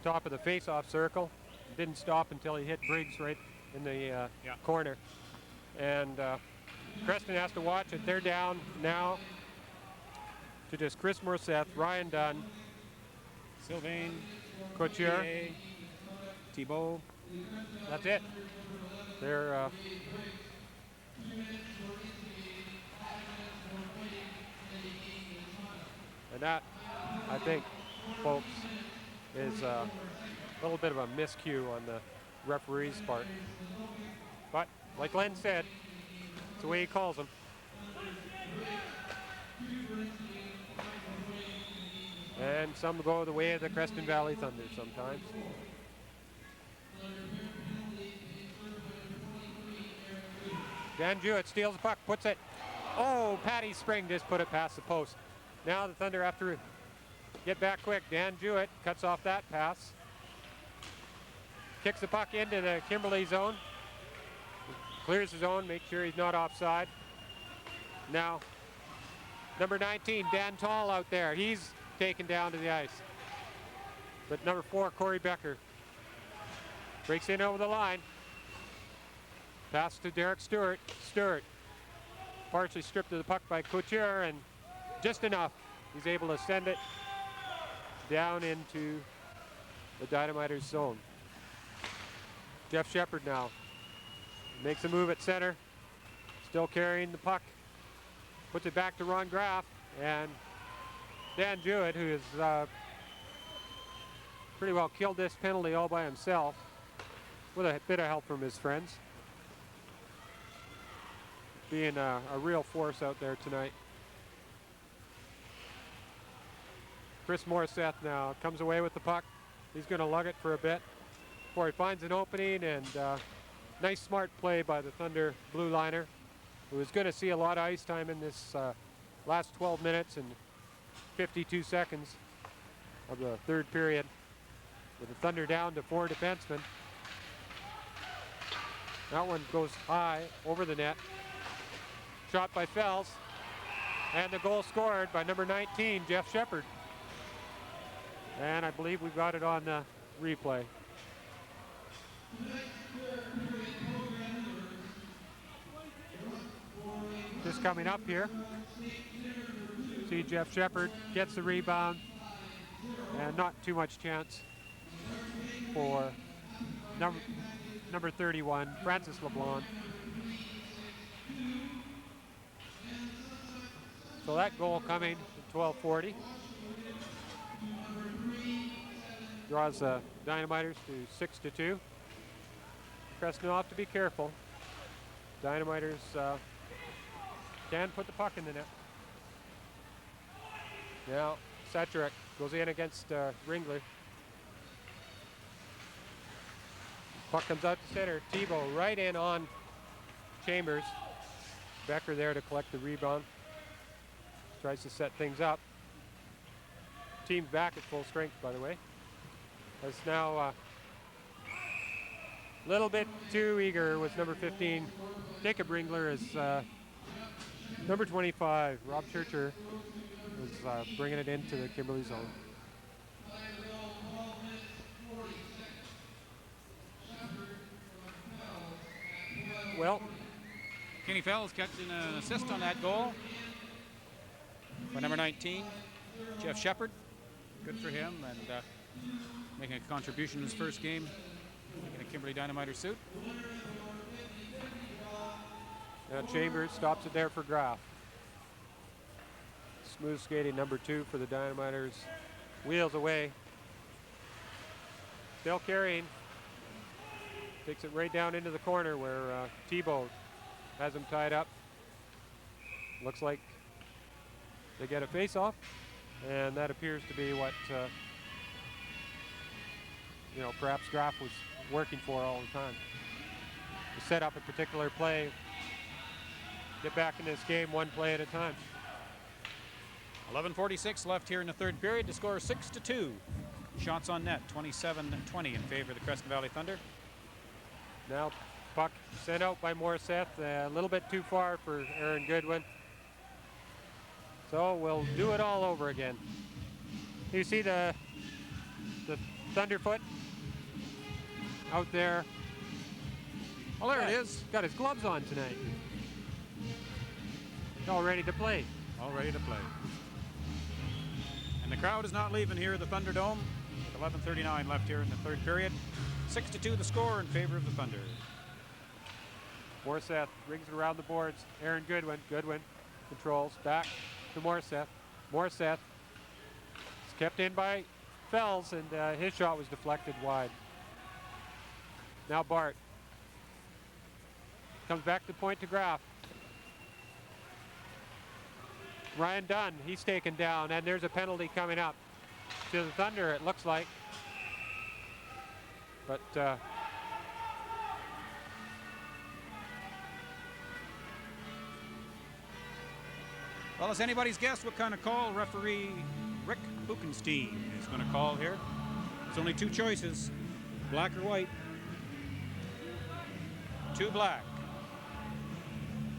top of the face-off circle. Didn't stop until he hit Briggs right in the corner. And Creston has to watch it. They're down now to just Chris Morissette, Ryan Dunn, Sylvain, Couture, Thibault. That's it. They're and that, I think, folks, is a little bit of a miscue on the referee's part. But like Len said, it's the way he calls them. And some go the way of the Creston Valley Thunder sometimes. Dan Jewett steals the puck, puts it. Oh, Patty Spring just put it past the post. Now the Thunder have to get back quick. Dan Jewett cuts off that pass. Kicks the puck into the Kimberley zone. Clears the zone, makes sure he's not offside. Now, number 19, Dan Tall out there. He's taken down to the ice. But number 4, Corey Becker, breaks in over the line. Pass to Derek Stewart. Stewart partially stripped of the puck by Couture, and just enough. He's able to send it down into the Dynamiters zone. Jeff Shepard now makes a move at center. Still carrying the puck. Puts it back to Ron Graff, and Dan Jewett, who has pretty well killed this penalty all by himself with a bit of help from his friends. being a real force out there tonight. Chris Morissette now comes away with the puck. He's going to lug it for a bit before he finds an opening, and nice smart play by the Thunder blue liner, who is going to see a lot of ice time in this last 12 minutes and 52 seconds of the third period, with the Thunder down to 4 defensemen. That one goes high over the net. Shot by Fells, and the goal scored by number 19, Jeff Shepard. And I believe we've got it on the replay. Just coming up here. See Jeff Shepard gets the rebound, and not too much chance for number 31, Francis LeBlanc. So that goal coming at 12:40 draws the Dynamiters to 6-2. Creston will have to be careful. Dynamiters can put the puck in the net. Now Saturek goes in against Ringler. Puck comes out to center. Thibault right in on Chambers. Becker there to collect the rebound. Tries to set things up. Team's back at full strength, by the way. As now a little bit too eager was number 15. Jacob Ringler is number 25. Rob Churcher is bringing it into the Kimberley zone. Well, Kenny Fells catching an assist on that goal by number 19, Jeff Shepard. Good for him, and making a contribution in his first game in a Kimberley Dynamiter suit. Now Chambers stops it there for Graf. Smooth skating number 2 for the Dynamiters. Wheels away. Still carrying. Takes it right down into the corner where Thibault has him tied up. Looks like they get a face-off, and that appears to be what perhaps Graf was working for all the time. To set up a particular play, get back in this game one play at a time. 11:46 left here in the third period to score 6-2. Shots on net, 27-20 in favor of the Creston Valley Thunder. Now puck sent out by Morissette, a little bit too far for Aaron Goodwin. So we'll do it all over again. You see the Thunderfoot out there. Oh, there it is. Got his gloves on tonight. All ready to play. All ready to play. And the crowd is not leaving here at the Thunderdome. With 11:39 left here in the third period. 6-2 the score in favor of the Thunder. Morissette rings it around the boards. Aaron Goodwin. Goodwin controls back to Morissette. Morissette is kept in by Fells, and his shot was deflected wide. Now Bart comes back to point to Graf. Ryan Dunn, he's taken down, and there's a penalty coming up to the Thunder, it looks like. But well, it's anybody's guess what kind of call referee Rick Buchenstein is going to call here. There's only two choices, black or white. 2 black.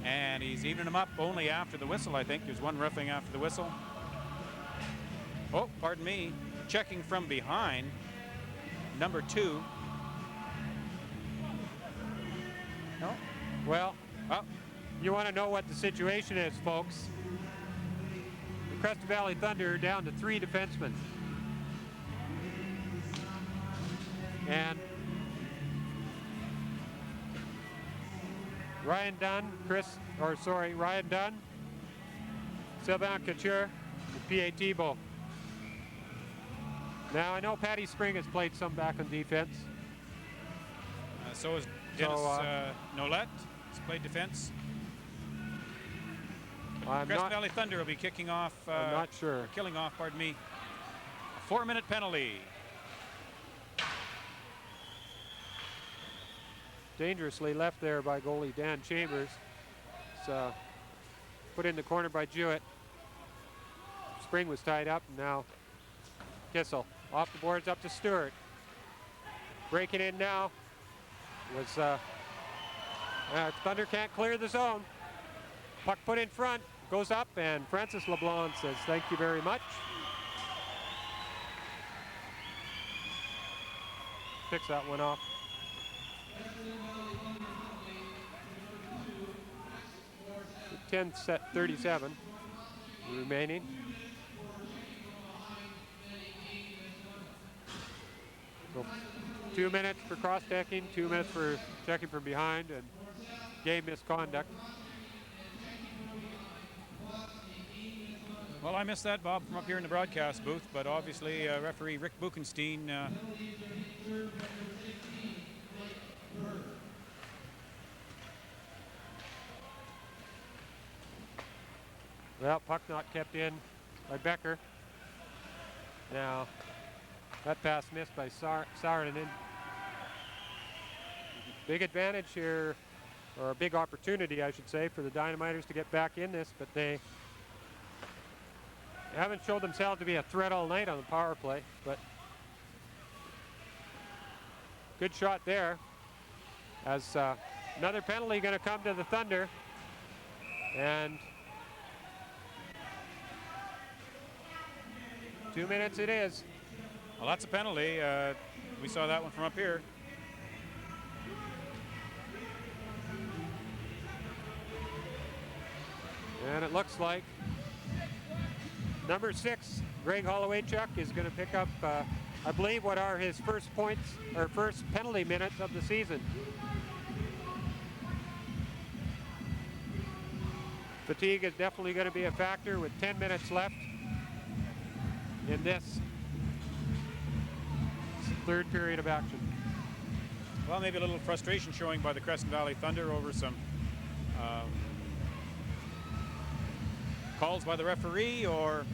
And he's evening them up only after the whistle, I think. There's one roughing after the whistle. Oh, pardon me. Checking from behind, number 2. No? well, you want to know what the situation is, folks. The Creston Valley Thunder are down to 3 defensemen. And Ryan Dunn, Sylvain Couture, and P.A. Thibault. Now, I know Patty Spring has played some back on defense. So is Dennis Nolette. He's played defense. Creston Valley Thunder will be kicking off. I'm not sure. Or killing off, pardon me. A 4-minute penalty. Dangerously left there by goalie Dan Chambers. It's put in the corner by Jewett. Spring was tied up, and now Kissel off the boards up to Stewart. Breaking in now was Thunder can't clear the zone. Puck put in front, goes up, and Francis LeBlanc says thank you very much. Picks that one off. The 10:37 remaining. So 2 minutes for cross-checking, 2 minutes for checking from behind, and game misconduct. Well, I missed that, Bob, from up here in the broadcast booth, but obviously referee Rick Buchenstein well, puck not kept in by Becker. Now, that pass missed by Saarinen. Big advantage here, or a big opportunity, I should say, for the Dynamiters to get back in this, but they haven't showed themselves to be a threat all night on the power play, but good shot there. As another penalty going to come to the Thunder, and 2 minutes it is. Well, that's a penalty. We saw that one from up here. And it looks like number 6, Greg Hollowaychuk, is going to pick up, I believe, what are his first points or first penalty minutes of the season. Fatigue is definitely going to be a factor with 10 minutes left in this third period of action. Well, maybe a little frustration showing by the Creston Valley Thunder over some calls by the referee, or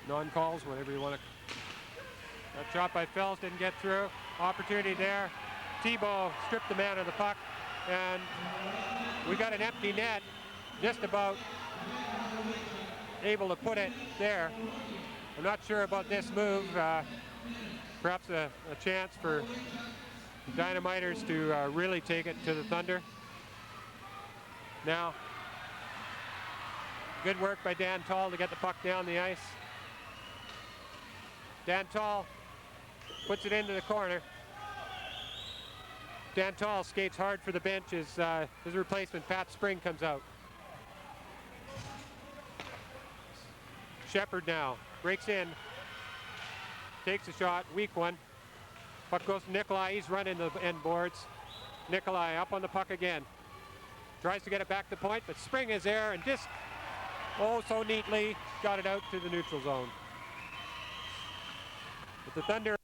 non-calls, whatever you want to. That shot by Fells didn't get through. Opportunity there. Thibault stripped the man of the puck, and we got an empty net, just about able to put it there. I'm not sure about this move. Perhaps a chance for the Dynamiters to really take it to the Thunder. Now, good work by Dan Tall to get the puck down the ice. Dan Tall puts it into the corner. Dan Tall skates hard for the bench as his replacement, Pat Spring, comes out. Shepard now breaks in, takes a shot, weak one. Puck goes to Nikolai, he's running the end boards. Nikolai up on the puck again. Tries to get it back to point, but Spring is there and just, oh, so neatly got it out to the neutral zone. But the Thunder